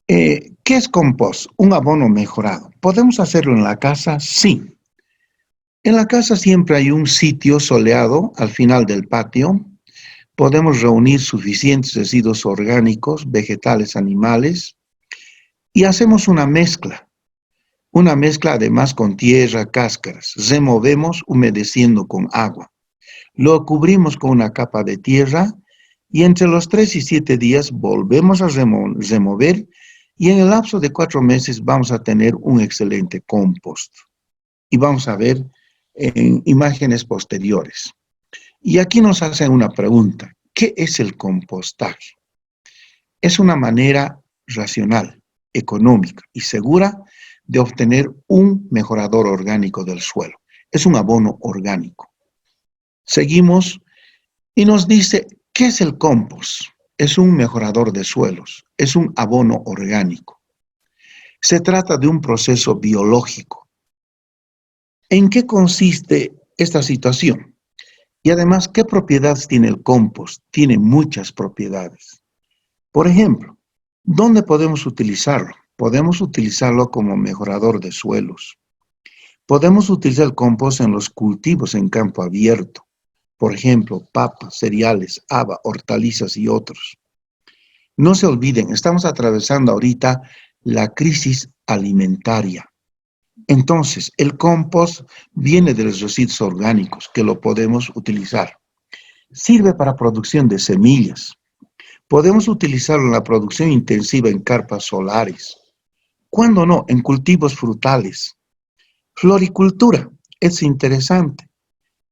¿Qué es compost? Un abono mejorado. ¿Podemos hacerlo en la casa? Sí. En la casa siempre hay un sitio soleado al final del patio. Podemos reunir suficientes residuos orgánicos, vegetales, animales, y hacemos una mezcla además con tierra, cáscaras. Removemos humedeciendo con agua. Lo cubrimos con una capa de tierra y entre los 3 y 7 días volvemos a remover y en el lapso de 4 meses vamos a tener un excelente compost. Y vamos a ver en imágenes posteriores. Y aquí nos hacen una pregunta. ¿Qué es el compostaje? Es una manera racional, económica y segura de obtener un mejorador orgánico del suelo. Es un abono orgánico. Seguimos y nos dice, ¿qué es el compost? Es un mejorador de suelos, es un abono orgánico. Se trata de un proceso biológico. ¿En qué consiste esta situación? Y además, ¿qué propiedades tiene el compost? Tiene muchas propiedades. Por ejemplo, ¿dónde podemos utilizarlo? Podemos utilizarlo como mejorador de suelos. Podemos utilizar el compost en los cultivos en campo abierto. Por ejemplo, papas, cereales, haba, hortalizas y otros. No se olviden, estamos atravesando ahorita la crisis alimentaria. Entonces, el compost viene de los residuos orgánicos que lo podemos utilizar. Sirve para producción de semillas. Podemos utilizarlo en la producción intensiva en carpas solares. ¿Cuándo no? En cultivos frutales. Floricultura. Es interesante.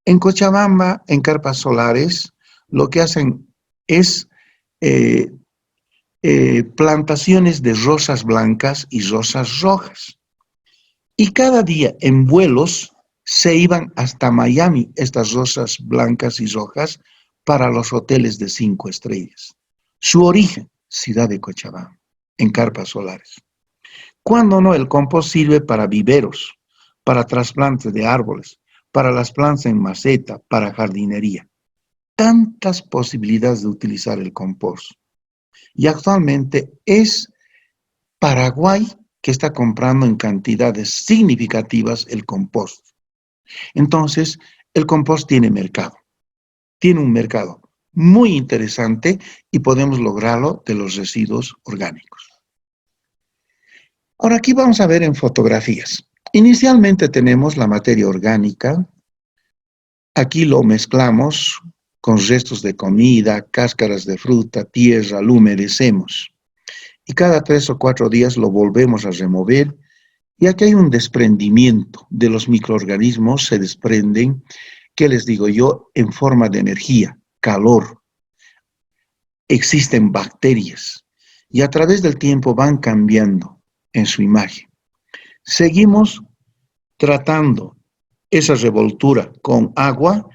En Cochabamba, en carpas solares, lo que hacen es eh, plantaciones de rosas blancas y rosas rojas. Y cada día en vuelos se iban hasta Miami estas rosas blancas y rojas para los hoteles de 5 estrellas. Su origen, ciudad de Cochabamba, en carpas solares. ¿Cuándo no? El compost sirve para viveros, para trasplantes de árboles, para las plantas en maceta, para jardinería. Tantas posibilidades de utilizar el compost. Y actualmente es Paraguay que está comprando en cantidades significativas el compost. Entonces, el compost tiene mercado. Tiene un mercado muy interesante y podemos lograrlo de los residuos orgánicos. Ahora aquí vamos a ver en fotografías. Inicialmente tenemos la materia orgánica. Aquí lo mezclamos con restos de comida, cáscaras de fruta, tierra, lo humedecemos. Y cada 3 o 4 días lo volvemos a remover. Y aquí hay un desprendimiento de los microorganismos, se desprenden, ¿qué les digo yo? En forma de energía, calor. Existen bacterias y a través del tiempo van cambiando en su imagen. Seguimos tratando esa revoltura con agua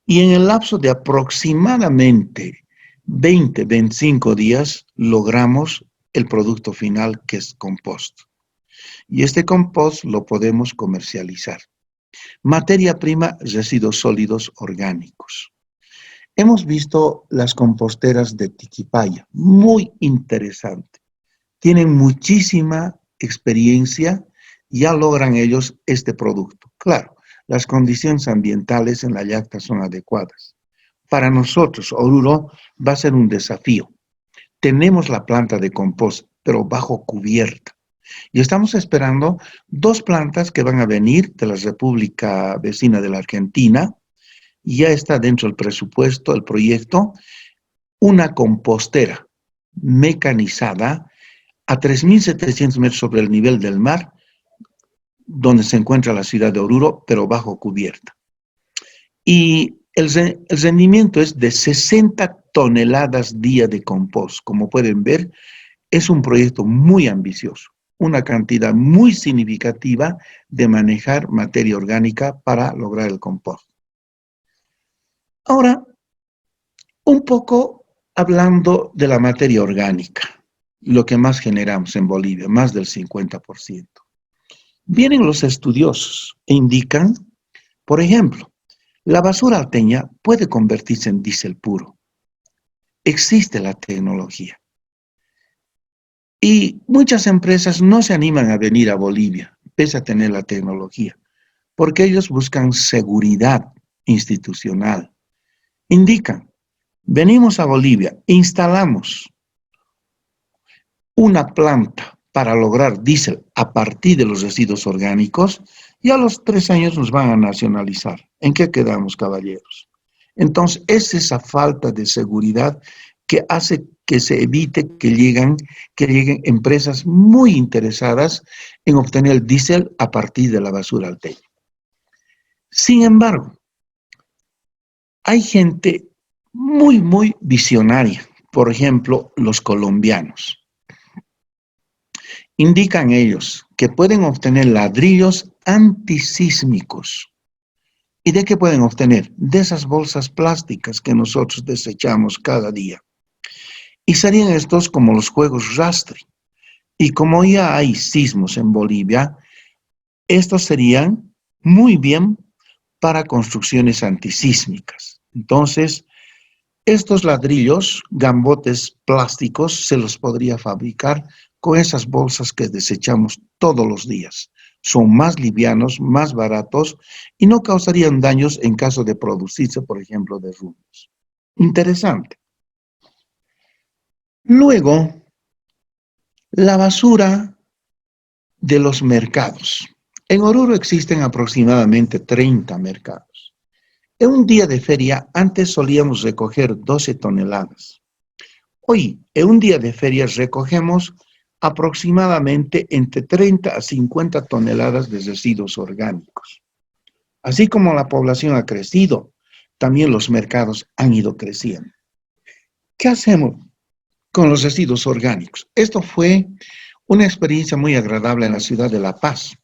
y en el lapso de aproximadamente 20-25 días logramos el producto final que es compost. Y este compost lo podemos comercializar. Materia prima, residuos sólidos orgánicos. Hemos visto las composteras de Tiquipaya, muy interesante. Tienen muchísima experiencia, ya logran ellos este producto. Claro, las condiciones ambientales en la Llacta son adecuadas. Para nosotros, Oruro, va a ser un desafío. Tenemos la planta de compost, pero bajo cubierta. Y estamos esperando 2 plantas que van a venir de la República vecina de la Argentina. Ya está dentro del presupuesto, el proyecto, una compostera mecanizada a 3.700 metros sobre el nivel del mar, donde se encuentra la ciudad de Oruro, pero bajo cubierta. Y el rendimiento es de 60 toneladas día de compost. Como pueden ver, es un proyecto muy ambicioso, una cantidad muy significativa de manejar materia orgánica para lograr el compost. Ahora, un poco hablando de la materia orgánica, lo que más generamos en Bolivia, más del 50%. Vienen los estudiosos e indican, por ejemplo, la basura alteña puede convertirse en diésel puro. Existe la tecnología. Y muchas empresas no se animan a venir a Bolivia, pese a tener la tecnología, porque ellos buscan seguridad institucional. Indican, venimos a Bolivia, instalamos una planta para lograr diésel a partir de los residuos orgánicos y a los 3 años nos van a nacionalizar. ¿En qué quedamos, caballeros? Entonces, es esa falta de seguridad que hace que se evite que lleguen empresas muy interesadas en obtener el diésel a partir de la basura alteña. Sin embargo, hay gente muy visionaria, por ejemplo, los colombianos. Indican ellos que pueden obtener ladrillos antisísmicos. ¿Y de qué pueden obtener? De esas bolsas plásticas que nosotros desechamos cada día. Y serían estos como los juegos Rastri. Y como ya hay sismos en Bolivia, estos serían muy bien para construcciones antisísmicas. Entonces, Estos ladrillos, gambotes plásticos, se los podría fabricar con esas bolsas que desechamos todos los días. Son más livianos, más baratos y no causarían daños en caso de producirse, por ejemplo, derrumbes. Interesante. Luego, la basura de los mercados. En Oruro existen aproximadamente 30 mercados. En un día de feria, antes solíamos recoger 12 toneladas. Hoy, en un día de feria, recogemos aproximadamente entre 30 a 50 toneladas de residuos orgánicos. Así como la población ha crecido, también los mercados han ido creciendo. ¿Qué hacemos con los residuos orgánicos? Esto fue una experiencia muy agradable en la ciudad de La Paz.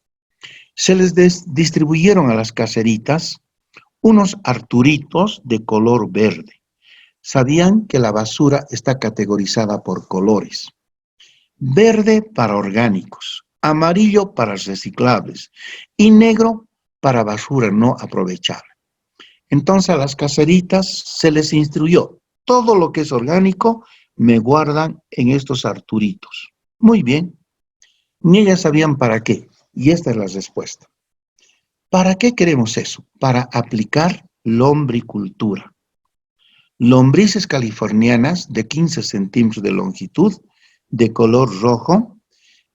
Se les distribuyeron a las caseritas unos arturitos de color verde. Sabían que la basura está categorizada por colores. Verde para orgánicos, amarillo para reciclables y negro para basura no aprovechable. Entonces a las caseritas se les instruyó, todo lo que es orgánico me guardan en estos arturitos. Muy bien, ni ellas sabían para qué, y esta es la respuesta. ¿Para qué queremos eso? Para aplicar lombricultura. Lombrices californianas de 15 centímetros de longitud, de color rojo,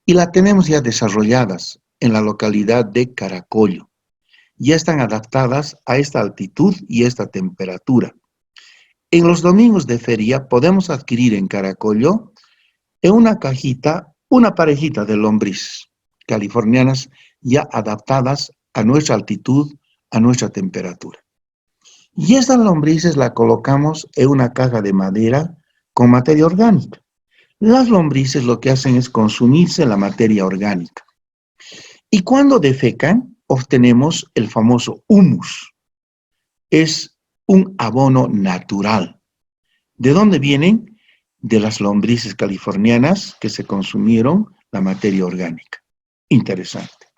y la tenemos ya desarrolladas en la localidad de Caracollo. Ya están adaptadas a esta altitud y esta temperatura. En los domingos de feria podemos adquirir en Caracollo, en una cajita, una parejita de lombrices californianas ya adaptadas a nuestra altitud, a nuestra temperatura. Y estas lombrices las colocamos en una caja de madera con materia orgánica. Las lombrices lo que hacen es consumirse la materia orgánica. Y cuando defecan, obtenemos el famoso humus. Es un abono natural. ¿De dónde vienen? De las lombrices californianas que se consumieron la materia orgánica. Interesante.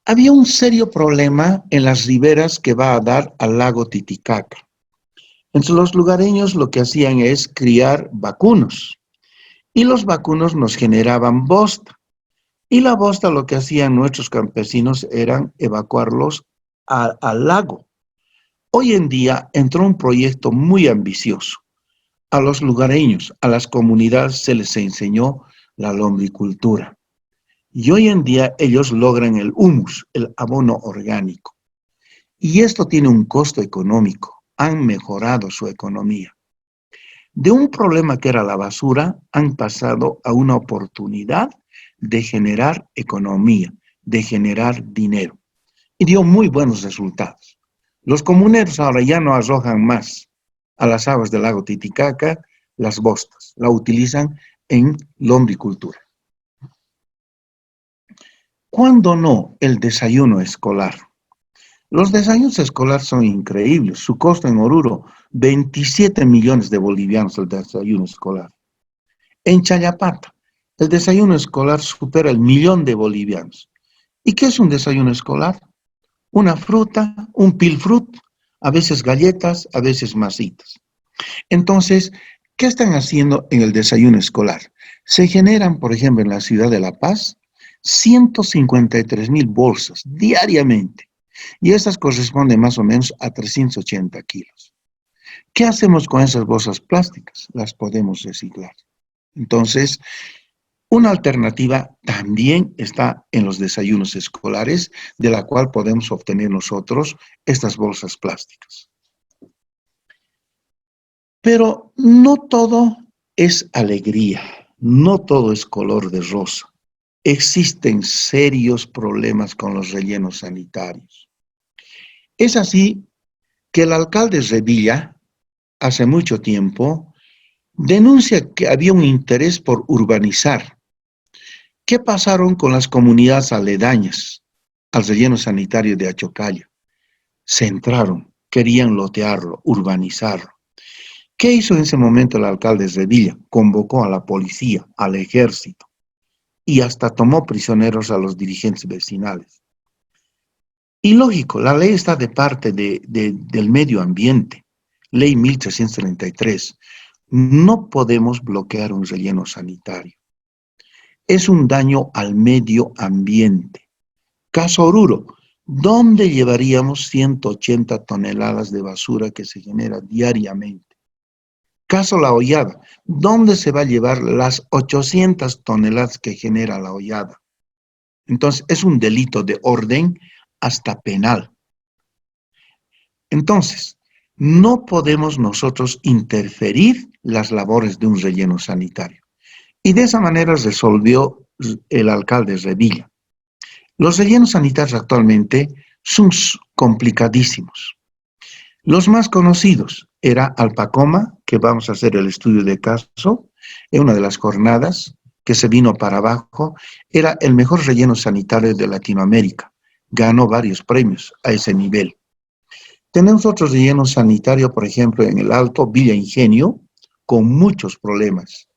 Había un serio problema en las riberas que va a dar al lago Titicaca. Entonces los lugareños lo que hacían es criar vacunos y los vacunos nos generaban bosta. Y la bosta lo que hacían nuestros campesinos eran evacuarlos al lago. Hoy en día entró un proyecto muy ambicioso. A los lugareños, a las comunidades se les enseñó la lombricultura. Y hoy en día ellos logran el humus, el abono orgánico. Y esto tiene un costo económico. Han mejorado su economía. De un problema que era la basura, han pasado a una oportunidad de generar economía, de generar dinero. Y dio muy buenos resultados. Los comuneros ahora ya no arrojan más a las aguas del lago Titicaca las bostas, la utilizan en lombricultura. ¿Cuándo no el desayuno escolar? Los desayunos escolares son increíbles. Su costo en Oruro, 27 millones de bolivianos el desayuno escolar. En Chayapata, el desayuno escolar supera el 1.000.000 de bolivianos. ¿Y qué es un desayuno escolar? Una fruta, un pilfrut, a veces galletas, a veces masitas. Entonces, ¿qué están haciendo en el desayuno escolar? Se generan, por ejemplo, en la ciudad de La Paz, 153,000 bolsas diariamente. Y estas corresponden más o menos a 380 kilos. ¿Qué hacemos con esas bolsas plásticas? Las podemos reciclar. Entonces, una alternativa también está en los desayunos escolares, de la cual podemos obtener nosotros estas bolsas plásticas. Pero no todo es alegría, no todo es color de rosa. Existen serios problemas con los rellenos sanitarios. Es así que el alcalde Revilla, hace mucho tiempo, denuncia que había un interés por urbanizar. ¿Qué pasaron con las comunidades aledañas al relleno sanitario de Achocalla? Se entraron, querían lotearlo, urbanizarlo. ¿Qué hizo en ese momento el alcalde Revilla? Convocó a la policía, al ejército, y hasta tomó prisioneros a los dirigentes vecinales. Y lógico, la ley está de parte del medio ambiente. Ley 1333. No podemos bloquear un relleno sanitario. Es un daño al medio ambiente. Caso Oruro, ¿dónde llevaríamos 180 toneladas de basura que se genera diariamente? Caso La Hollada, ¿dónde se va a llevar las 800 toneladas que genera La Hollada? Entonces, es un delito de orden hasta penal. Entonces, no podemos nosotros interferir las labores de un relleno sanitario. Y de esa manera resolvió el alcalde Revilla. Los rellenos sanitarios actualmente son complicadísimos. Los más conocidos era Alpacoma, que vamos a hacer el estudio de caso, en una de las jornadas que se vino para abajo, era el mejor relleno sanitario de Latinoamérica. Ganó varios premios a ese nivel. Tenemos otros rellenos sanitarios, por ejemplo, en el Alto Villa Ingenio, con muchos problemas.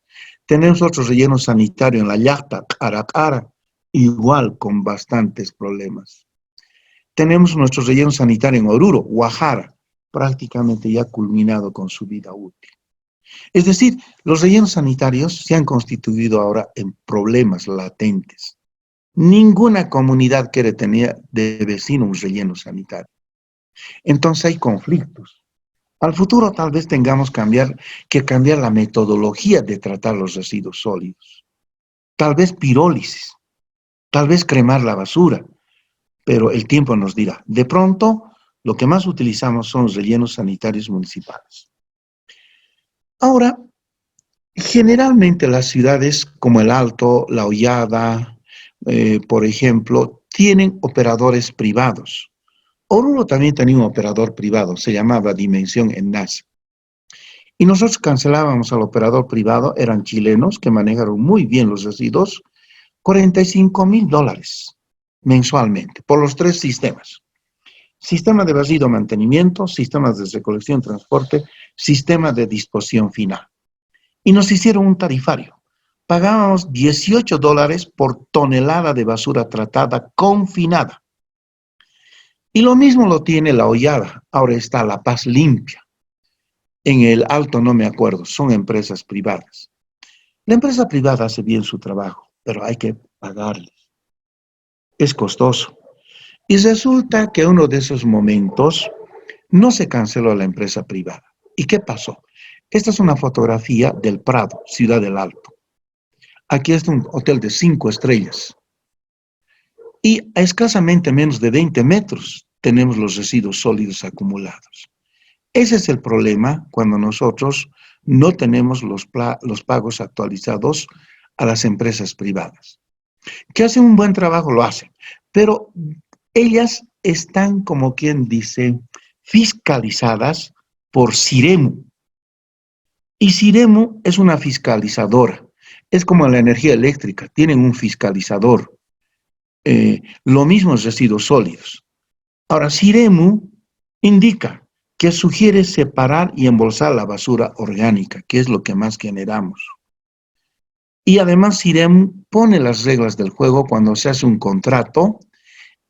Tenemos otros rellenos sanitarios en La Llacta, Caracara, igual con bastantes problemas. Tenemos nuestro relleno sanitario en Oruro, Guajara, prácticamente ya culminado con su vida útil. Es decir, los rellenos sanitarios se han constituido ahora en problemas latentes. Ninguna comunidad quiere tener de vecino un relleno sanitario. Entonces hay conflictos. Al futuro tal vez tengamos que cambiar la metodología de tratar los residuos sólidos. Tal vez pirólisis, tal vez cremar la basura, pero el tiempo nos dirá. De pronto, lo que más utilizamos son rellenos sanitarios municipales. Ahora, generalmente las ciudades como el Alto, La Hollada, por ejemplo, tienen operadores privados. Oruro también tenía un operador privado, se llamaba Dimensión Enlace. Y nosotros cancelábamos al operador privado, eran chilenos que manejaron muy bien los residuos, $45,000 mensualmente por los 3 sistemas. Sistema de residuo mantenimiento, sistemas de recolección y transporte, sistema de disposición final. Y nos hicieron un tarifario. Pagábamos $18 por tonelada de basura tratada confinada. Y lo mismo lo tiene La Hollada. Ahora está La Paz Limpia. En el Alto no me acuerdo, son empresas privadas. La empresa privada hace bien su trabajo, pero hay que pagarles. Es costoso. Y resulta que uno de esos momentos no se canceló la empresa privada. ¿Y qué pasó? Esta es una fotografía del Prado, Ciudad del Alto. Aquí está un hotel de 5 estrellas. Y a escasamente menos de 20 metros tenemos los residuos sólidos acumulados. Ese es el problema cuando nosotros no tenemos los pagos actualizados a las empresas privadas. Que hacen un buen trabajo, lo hacen, pero ellas están, como quien dice, fiscalizadas por Ciremu. Y Ciremu es una fiscalizadora. Es como la energía eléctrica, tienen un fiscalizador. Lo mismo es residuos sólidos. Ahora, Ciremu indica que sugiere separar y embolsar la basura orgánica, que es lo que más generamos. Y además Ciremu pone las reglas del juego cuando se hace un contrato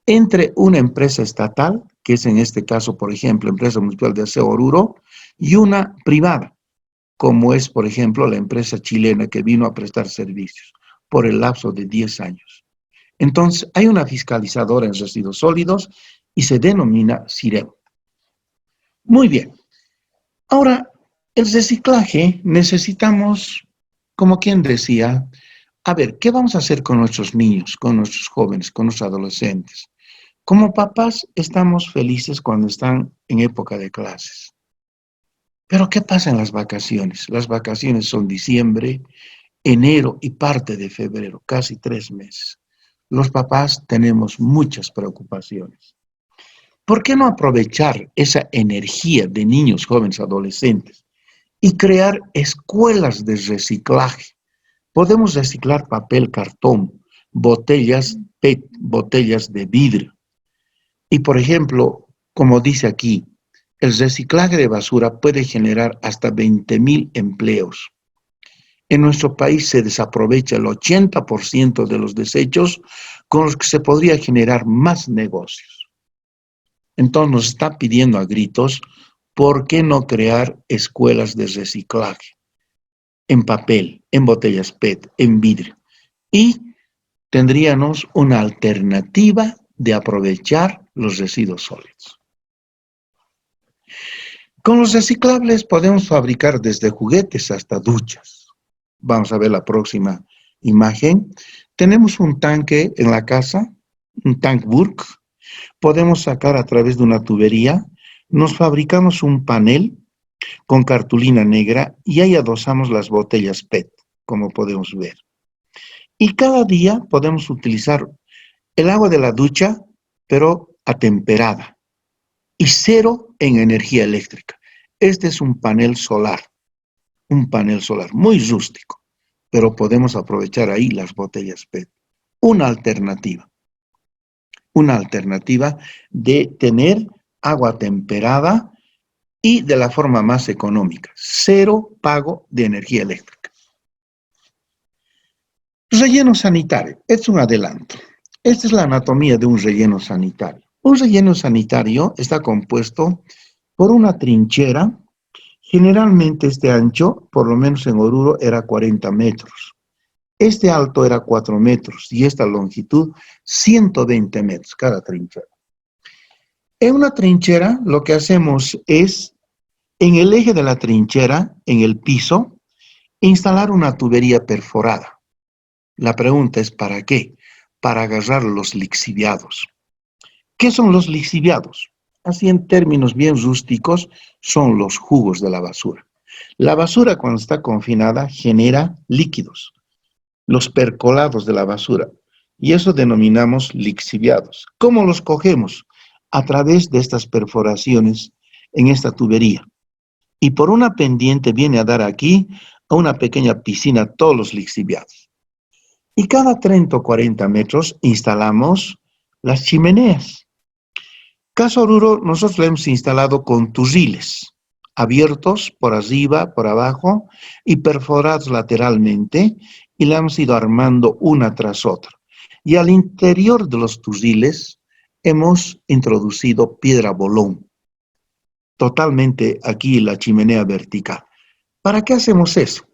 entre una empresa estatal, que es en este caso, por ejemplo, Empresa Municipal de Aseo Oruro, y una privada, como es, por ejemplo, la empresa chilena que vino a prestar servicios por el lapso de 10 años. Entonces, hay una fiscalizadora en residuos sólidos y se denomina Ciremu. Muy bien. Ahora, el reciclaje necesitamos, como quien decía, a ver, ¿qué vamos a hacer con nuestros niños, con nuestros jóvenes, con nuestros adolescentes? Como papás estamos felices cuando están en época de clases. Pero ¿qué pasa en las vacaciones? Las vacaciones son diciembre, enero y parte de febrero, casi 3 meses. Los papás tenemos muchas preocupaciones. ¿Por qué no aprovechar esa energía de niños, jóvenes, adolescentes y crear escuelas de reciclaje? Podemos reciclar papel, cartón, botellas PET, botellas de vidrio. Y por ejemplo, como dice aquí, el reciclaje de basura puede generar hasta 20,000 empleos. En nuestro país se desaprovecha el 80% de los desechos con los que se podría generar más negocios. Entonces nos está pidiendo a gritos ¿por qué no crear escuelas de reciclaje? En papel, en botellas PET, en vidrio. Y tendríamos una alternativa de aprovechar los residuos sólidos. Con los reciclables podemos fabricar desde juguetes hasta duchas. Vamos a ver la próxima imagen. Tenemos un tanque en la casa, un tank Burke. Podemos sacar a través de una tubería. Nos fabricamos un panel con cartulina negra y ahí adosamos las botellas PET, como podemos ver. Y cada día podemos utilizar el agua de la ducha, pero atemperada y cero en energía eléctrica. Este es un panel solar muy rústico, pero podemos aprovechar ahí las botellas PET. Una alternativa de tener agua temperada y de la forma más económica, cero pago de energía eléctrica. Relleno sanitario, es un adelanto. Esta es la anatomía de un relleno sanitario. Un relleno sanitario está compuesto por una trinchera. Generalmente este ancho, por lo menos en Oruro, era 40 metros. Este alto era 4 metros y esta longitud 120 metros cada trinchera. En una trinchera lo que hacemos es, en el eje de la trinchera, en el piso, instalar una tubería perforada. La pregunta es, ¿para qué? Para agarrar los lixiviados. ¿Qué son los lixiviados? Así en términos bien rústicos, son los jugos de la basura. La basura cuando está confinada genera líquidos, los percolados de la basura, y eso denominamos lixiviados. ¿Cómo los cogemos? A través de estas perforaciones en esta tubería. Y por una pendiente viene a dar aquí a una pequeña piscina todos los lixiviados. Y cada 30 o 40 metros instalamos las chimeneas. Caso Oruro, nosotros lo hemos instalado con turriles, abiertos por arriba, por abajo y perforados lateralmente, y la hemos ido armando una tras otra. Y al interior de los turriles hemos introducido piedra bolón, totalmente aquí la chimenea vertical. ¿Para qué hacemos eso?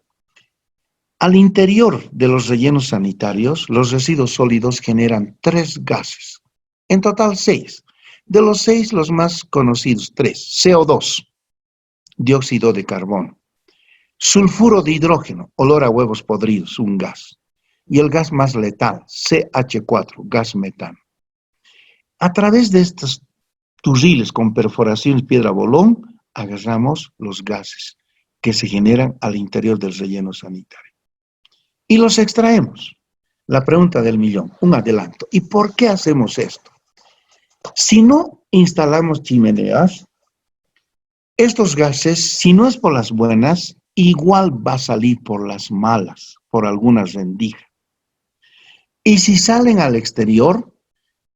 Al interior de los rellenos sanitarios, los residuos sólidos generan 3 gases, en total 6. De los 6, los más conocidos, 3. CO2, dióxido de carbono. Sulfuro de hidrógeno, olor a huevos podridos, un gas. Y el gas más letal, CH4, gas metano. A través de estos turriles con perforaciones piedra bolón, agarramos los gases que se generan al interior del relleno sanitario. Y los extraemos. La pregunta del millón, un adelanto. ¿Y por qué hacemos esto? Si no instalamos chimeneas, estos gases, si no es por las buenas, igual va a salir por las malas, por algunas rendijas. Y si salen al exterior,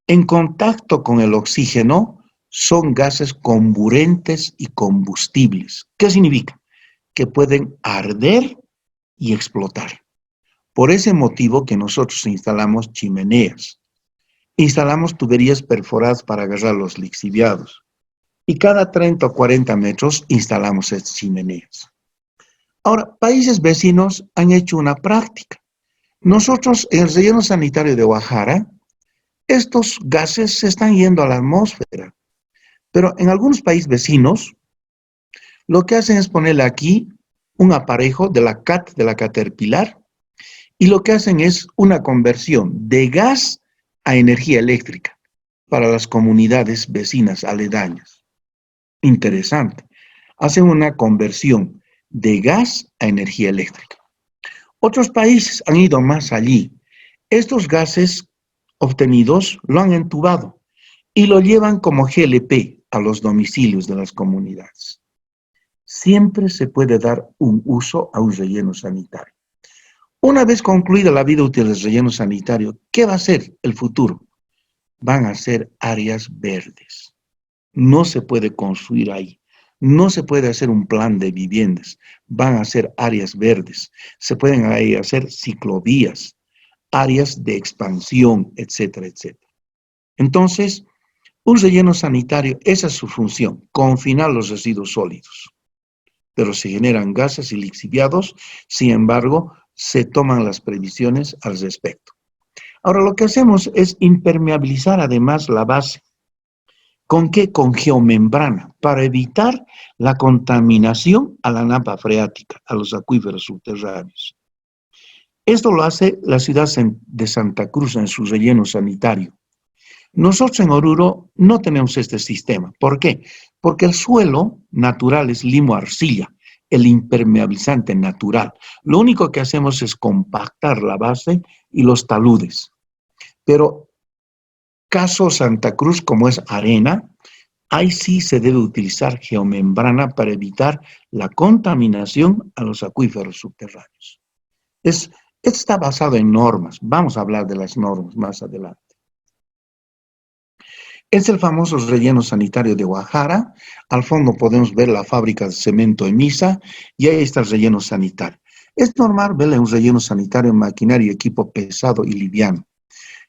en contacto con el oxígeno, son gases comburentes y combustibles. ¿Qué significa? Que pueden arder y explotar. Por ese motivo que nosotros instalamos chimeneas. Instalamos tuberías perforadas para agarrar los lixiviados. Y cada 30 o 40 metros instalamos estas chimeneas. Ahora, países vecinos han hecho una práctica. Nosotros, en el relleno sanitario de Guajara, estos gases se están yendo a la atmósfera. Pero en algunos países vecinos, lo que hacen es ponerle aquí un aparejo de la CAT, de la Caterpillar, y lo que hacen es una conversión de gas a energía eléctrica para las comunidades vecinas aledañas. Interesante. Hacen una conversión de gas a energía eléctrica. Otros países han ido más allí. Estos gases obtenidos lo han entubado y lo llevan como GLP a los domicilios de las comunidades. Siempre se puede dar un uso a un relleno sanitario. Una vez concluida la vida útil del relleno sanitario, ¿qué va a ser el futuro? Van a ser áreas verdes. No se puede construir ahí. No se puede hacer un plan de viviendas. Van a ser áreas verdes. Se pueden ahí hacer ciclovías, áreas de expansión, etcétera, etcétera. Entonces, Un relleno sanitario, esa es su función, confinar los residuos sólidos. Pero se generan gases y lixiviados, sin embargo, se toman las previsiones al respecto. Ahora, lo que hacemos es impermeabilizar además la base. ¿Con qué? Con geomembrana, para evitar la contaminación a la napa freática, a los acuíferos subterráneos. Esto lo hace la ciudad de Santa Cruz en su relleno sanitario. Nosotros en Oruro no tenemos este sistema. ¿Por qué? Porque el suelo natural es limo-arcilla, el impermeabilizante natural. Lo único que hacemos es compactar la base y los taludes. Pero caso Santa Cruz, como es arena, ahí sí se debe utilizar geomembrana para evitar la contaminación a los acuíferos subterráneos. Esto está basado en normas. Vamos a hablar de las normas más adelante. Es el famoso relleno sanitario de Guajara. Al fondo podemos ver la fábrica de cemento Emisa y ahí está el relleno sanitario. Es normal verle un relleno sanitario en maquinaria y equipo pesado y liviano.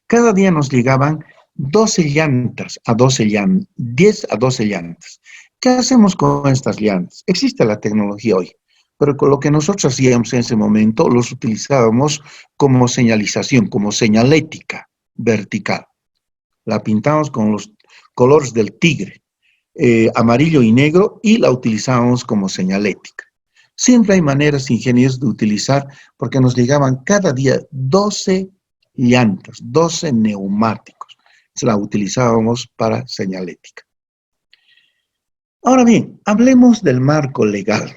Cada día nos llegaban 12 llantas a 12 llantas, 10 a 12 llantas. ¿Qué hacemos con estas llantas? Existe la tecnología hoy, pero con lo que nosotros hacíamos en ese momento, los utilizábamos como señalización, como señalética vertical. La pintamos con los colores del tigre, amarillo y negro, y la utilizábamos como señalética. Siempre hay maneras ingeniosas de utilizar, porque nos llegaban cada día 12 llantas, 12 neumáticos. La utilizábamos para señalética. Ahora bien, hablemos del marco legal.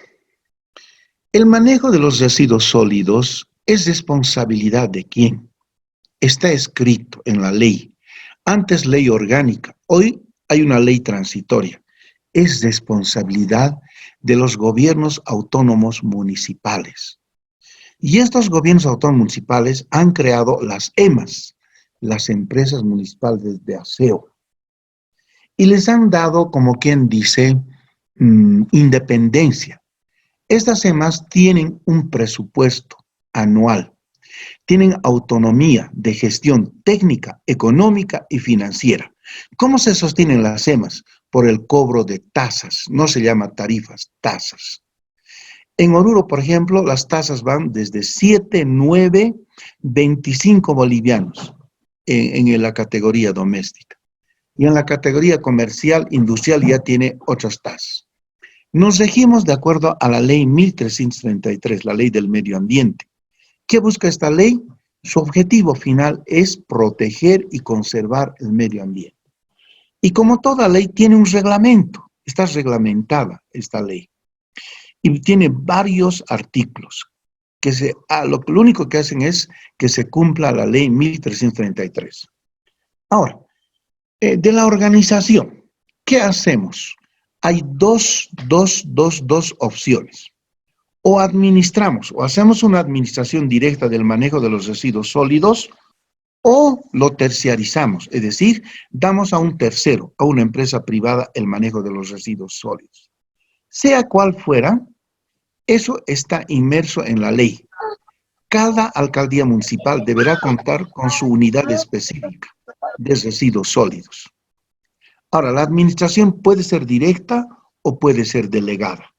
El manejo de los residuos sólidos es responsabilidad de quién. Está escrito en la ley. Antes ley orgánica, hoy hay una ley transitoria. Es responsabilidad de los gobiernos autónomos municipales. Y estos gobiernos autónomos municipales han creado las EMAs, las empresas municipales de aseo, y les han dado, como quien dice, independencia. Estas EMAs tienen un presupuesto anual, tienen autonomía de gestión técnica, económica y financiera. ¿Cómo se sostienen las EMAs? Por el cobro de tasas, no se llama tarifas, tasas. En Oruro, por ejemplo, las tasas van desde 7, 9, 25 bolivianos en la categoría doméstica. Y en la categoría comercial, industrial, ya tiene otras tasas. Nos regimos de acuerdo a la ley 1333, la ley del medio ambiente. ¿Qué busca esta ley? Su objetivo final es proteger y conservar el medio ambiente. Y como toda ley, tiene un reglamento. Está reglamentada esta ley. Y tiene varios artículos. Lo único que hacen es que se cumpla la ley 1333. Ahora, de la organización, ¿qué hacemos? Hay dos opciones. O administramos, o hacemos una administración directa del manejo de los residuos sólidos, o lo terciarizamos, es decir, damos a un tercero, a una empresa privada, el manejo de los residuos sólidos. Sea cual fuera, eso está inmerso en la ley. Cada alcaldía municipal deberá contar con su unidad específica de residuos sólidos. Ahora, la administración puede ser directa o puede ser delegada.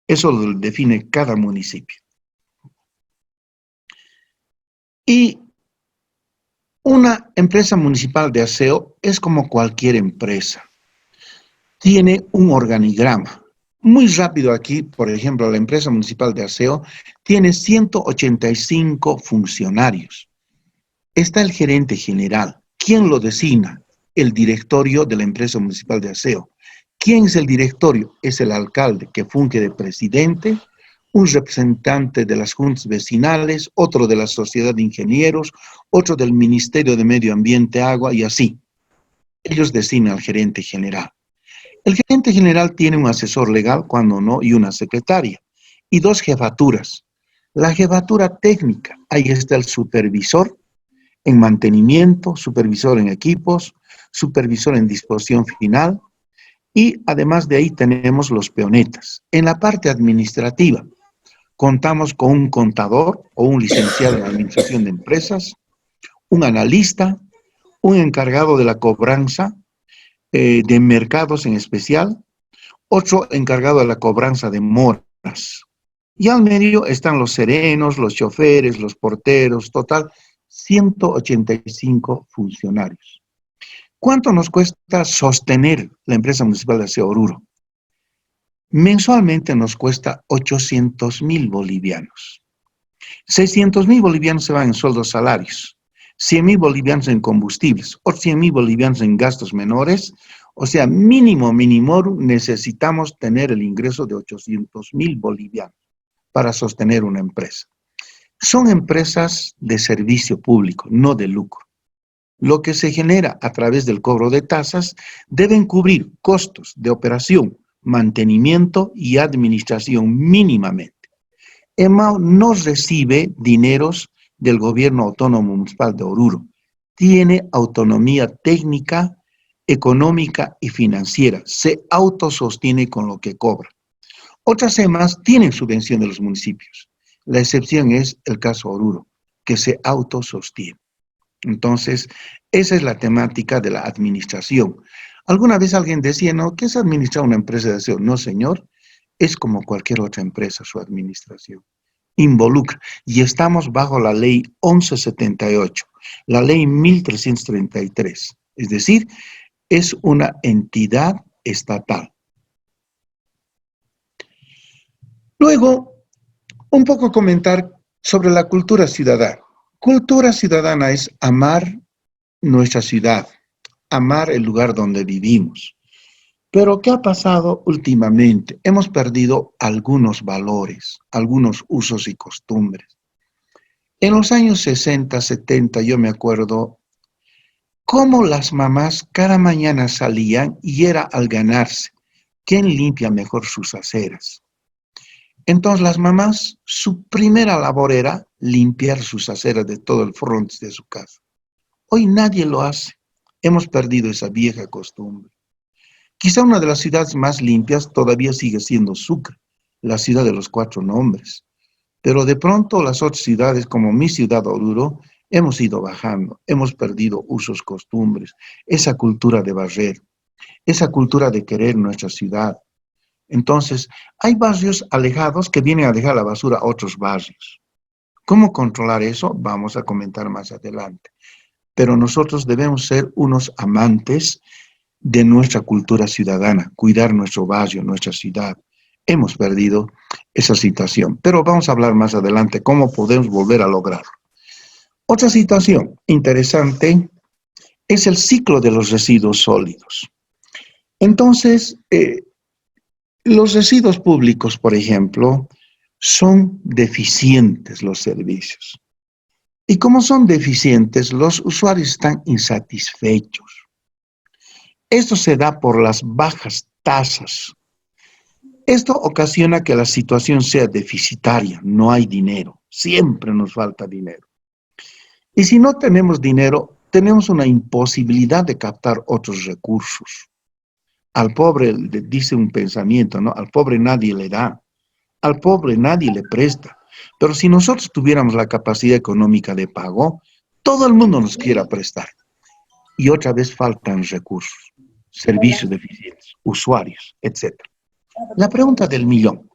Eso lo define cada municipio. Y una empresa municipal de aseo es como cualquier empresa. Tiene un organigrama. Muy rápido aquí, por ejemplo, la empresa municipal de aseo tiene 185 funcionarios. Está el gerente general. ¿Quién lo designa? El directorio de la empresa municipal de aseo. ¿Quién es el directorio? Es el alcalde, que funge de presidente, un representante de las juntas vecinales, otro de la sociedad de ingenieros, otro del Ministerio de Medio Ambiente, Agua y así. Ellos designan al gerente general. El gerente general tiene un asesor legal, cuando no, y una secretaria, y 2 jefaturas. La jefatura técnica, ahí está el supervisor en mantenimiento, supervisor en equipos, supervisor en disposición final, y además de ahí tenemos los peonetas. En la parte administrativa, contamos con un contador o un licenciado en administración de empresas, un analista, un encargado de la cobranza, de mercados en especial, otro encargado de la cobranza de moras. Y al medio están los serenos, los choferes, los porteros, total, 185 funcionarios. ¿Cuánto nos cuesta sostener la empresa municipal de Aseo Oruro? Mensualmente nos cuesta 800.000 bolivianos. 600.000 bolivianos se van en sueldos salarios, 100.000 bolivianos en combustibles, otros 100.000 bolivianos en gastos menores. O sea, mínimo necesitamos tener el ingreso de 800.000 bolivianos para sostener una empresa. Son empresas de servicio público, no de lucro. Lo que se genera a través del cobro de tasas deben cubrir costos de operación, mantenimiento y administración mínimamente. EMAO no recibe dineros del gobierno autónomo municipal de Oruro. Tiene autonomía técnica, económica y financiera. Se autosostiene con lo que cobra. Otras EMAs tienen subvención de los municipios. La excepción es el caso Oruro, que se autosostiene. Entonces, esa es la temática de la administración. Alguna vez alguien decía, no, ¿qué es administrar una empresa de aseo? No, señor, es como cualquier otra empresa su administración. Involucra. Y estamos bajo la ley 1178, la ley 1333. Es decir, es una entidad estatal. Luego, un poco comentar sobre la cultura ciudadana. Cultura ciudadana es amar nuestra ciudad, amar el lugar donde vivimos. Pero ¿qué ha pasado últimamente? Hemos perdido algunos valores, algunos usos y costumbres. En los años 60, 70, yo me acuerdo cómo las mamás cada mañana salían y era al ganarse. ¿Quién limpia mejor sus aceras? Entonces las mamás, su primera labor era limpiar sus aceras de todo el frontis de su casa. Hoy nadie lo hace. Hemos perdido esa vieja costumbre. Quizá una de las ciudades más limpias todavía sigue siendo Sucre, la ciudad de los 4 nombres. Pero de pronto las otras ciudades, como mi ciudad Oruro, hemos ido bajando, hemos perdido usos, costumbres, esa cultura de barrer, esa cultura de querer nuestra ciudad. Entonces, hay barrios alejados que vienen a dejar la basura a otros barrios. ¿Cómo controlar eso? Vamos a comentar más adelante. Pero nosotros debemos ser unos amantes de nuestra cultura ciudadana, cuidar nuestro barrio, nuestra ciudad. Hemos perdido esa situación, pero vamos a hablar más adelante cómo podemos volver a lograrlo. Otra situación interesante es el ciclo de los residuos sólidos. Entonces, los residuos públicos, por ejemplo, son deficientes los servicios. Y como son deficientes, los usuarios están insatisfechos. Esto se da por las bajas tasas. Esto ocasiona que la situación sea deficitaria, no hay dinero, siempre nos falta dinero. Y si no tenemos dinero, tenemos una imposibilidad de captar otros recursos. Al pobre le dice un pensamiento, ¿no? Al pobre nadie le da, al pobre nadie le presta. Pero si nosotros tuviéramos la capacidad económica de pago, todo el mundo nos quiera prestar. Y otra vez faltan recursos, servicios deficientes, usuarios, etc. La pregunta del millón,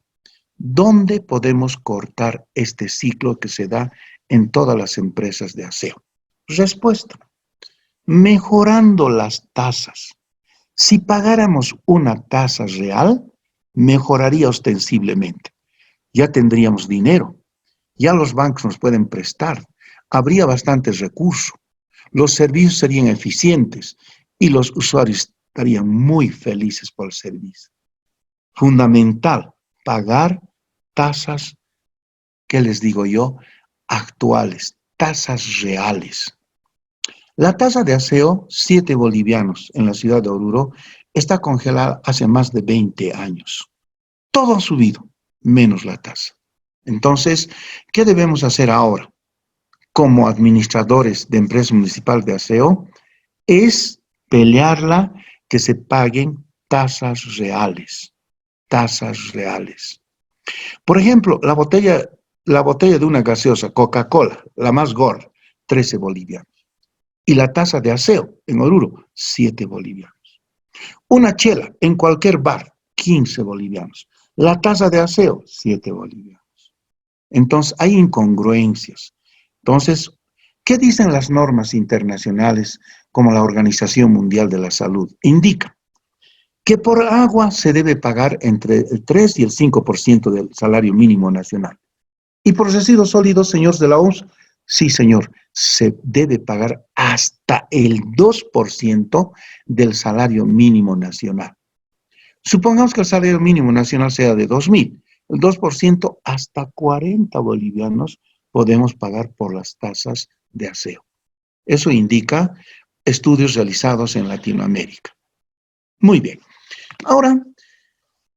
¿dónde podemos cortar este ciclo que se da en todas las empresas de aseo? Respuesta, mejorando las tasas. Si pagáramos una tasa real, mejoraría ostensiblemente. Ya tendríamos dinero, ya los bancos nos pueden prestar, habría bastantes recursos, los servicios serían eficientes y los usuarios estarían muy felices por el servicio. Fundamental, pagar tasas, ¿qué les digo yo? Actuales, tasas reales. La tasa de aseo, 7 bolivianos en la ciudad de Oruro, está congelada hace más de 20 años. Todo ha subido, menos la tasa. Entonces, ¿qué debemos hacer ahora? Como administradores de empresa municipal de aseo, es pelearla que se paguen tasas reales. Tasas reales. Por ejemplo, la botella de una gaseosa, Coca-Cola, la más gorda, 13 bolivianos. Y la tasa de aseo en Oruro, 7 bolivianos. Una chela en cualquier bar, 15 bolivianos. La tasa de aseo, 7 bolivianos. Entonces, hay incongruencias. Entonces, ¿qué dicen las normas internacionales como la Organización Mundial de la Salud? Indica que por agua se debe pagar entre el 3 y el 5% del salario mínimo nacional. Y por residuos sólidos, señores de la OMS, sí, señor, se debe pagar hasta el 2% del salario mínimo nacional. Supongamos que el salario mínimo nacional sea de 2.000, el 2% hasta 40 bolivianos podemos pagar por las tasas de aseo. Eso indica estudios realizados en Latinoamérica. Muy bien. Ahora,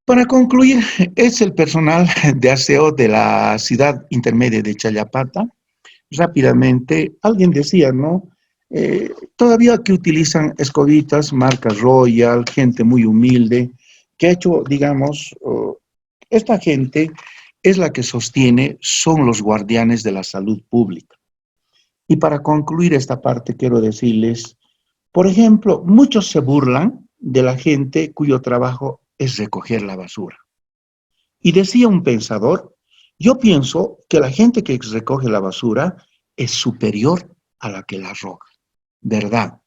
para concluir, es el personal de aseo de la ciudad intermedia de Chayapata. Rápidamente, alguien decía, ¿no? Todavía que utilizan escobitas, marca Royal, gente muy humilde, que ha hecho, digamos, esta gente es la que sostiene, son los guardianes de la salud pública. Y para concluir esta parte, quiero decirles, por ejemplo, muchos se burlan de la gente cuyo trabajo es recoger la basura. Y decía un pensador, yo pienso que la gente que recoge la basura es superior a la que la arroja. ¿Verdad?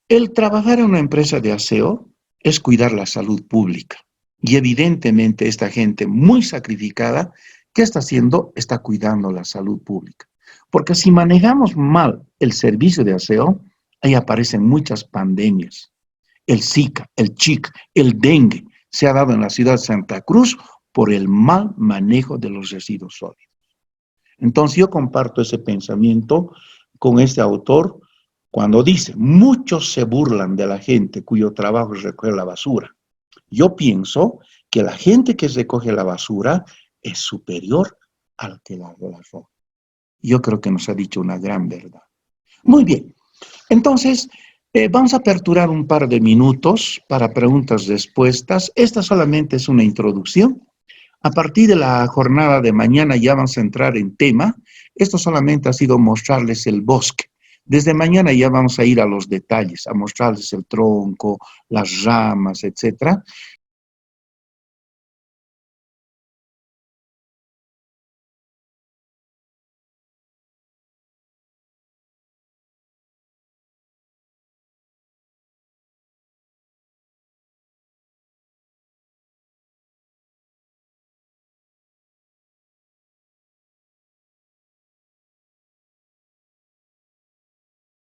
El trabajar en una empresa de aseo es cuidar la salud pública. Y evidentemente esta gente muy sacrificada, ¿qué está haciendo? Está cuidando la salud pública. Porque si manejamos mal el servicio de aseo, ahí aparecen muchas pandemias. El Zika, el Chic, el dengue se ha dado en la ciudad de Santa Cruz por el mal manejo de los residuos sólidos. Entonces yo comparto ese pensamiento con este autor cuando dice, muchos se burlan de la gente cuyo trabajo es recoger la basura. Yo pienso que la gente que recoge la basura es superior al que la arroja. Yo creo que nos ha dicho una gran verdad. Muy bien, entonces vamos a aperturar un par de minutos para preguntas-respuestas. Esta solamente es una introducción. A partir de la jornada de mañana ya vamos a entrar en tema. Esto solamente ha sido mostrarles el bosque. Desde mañana ya vamos a ir a los detalles, a mostrarles el tronco, las ramas, etcétera.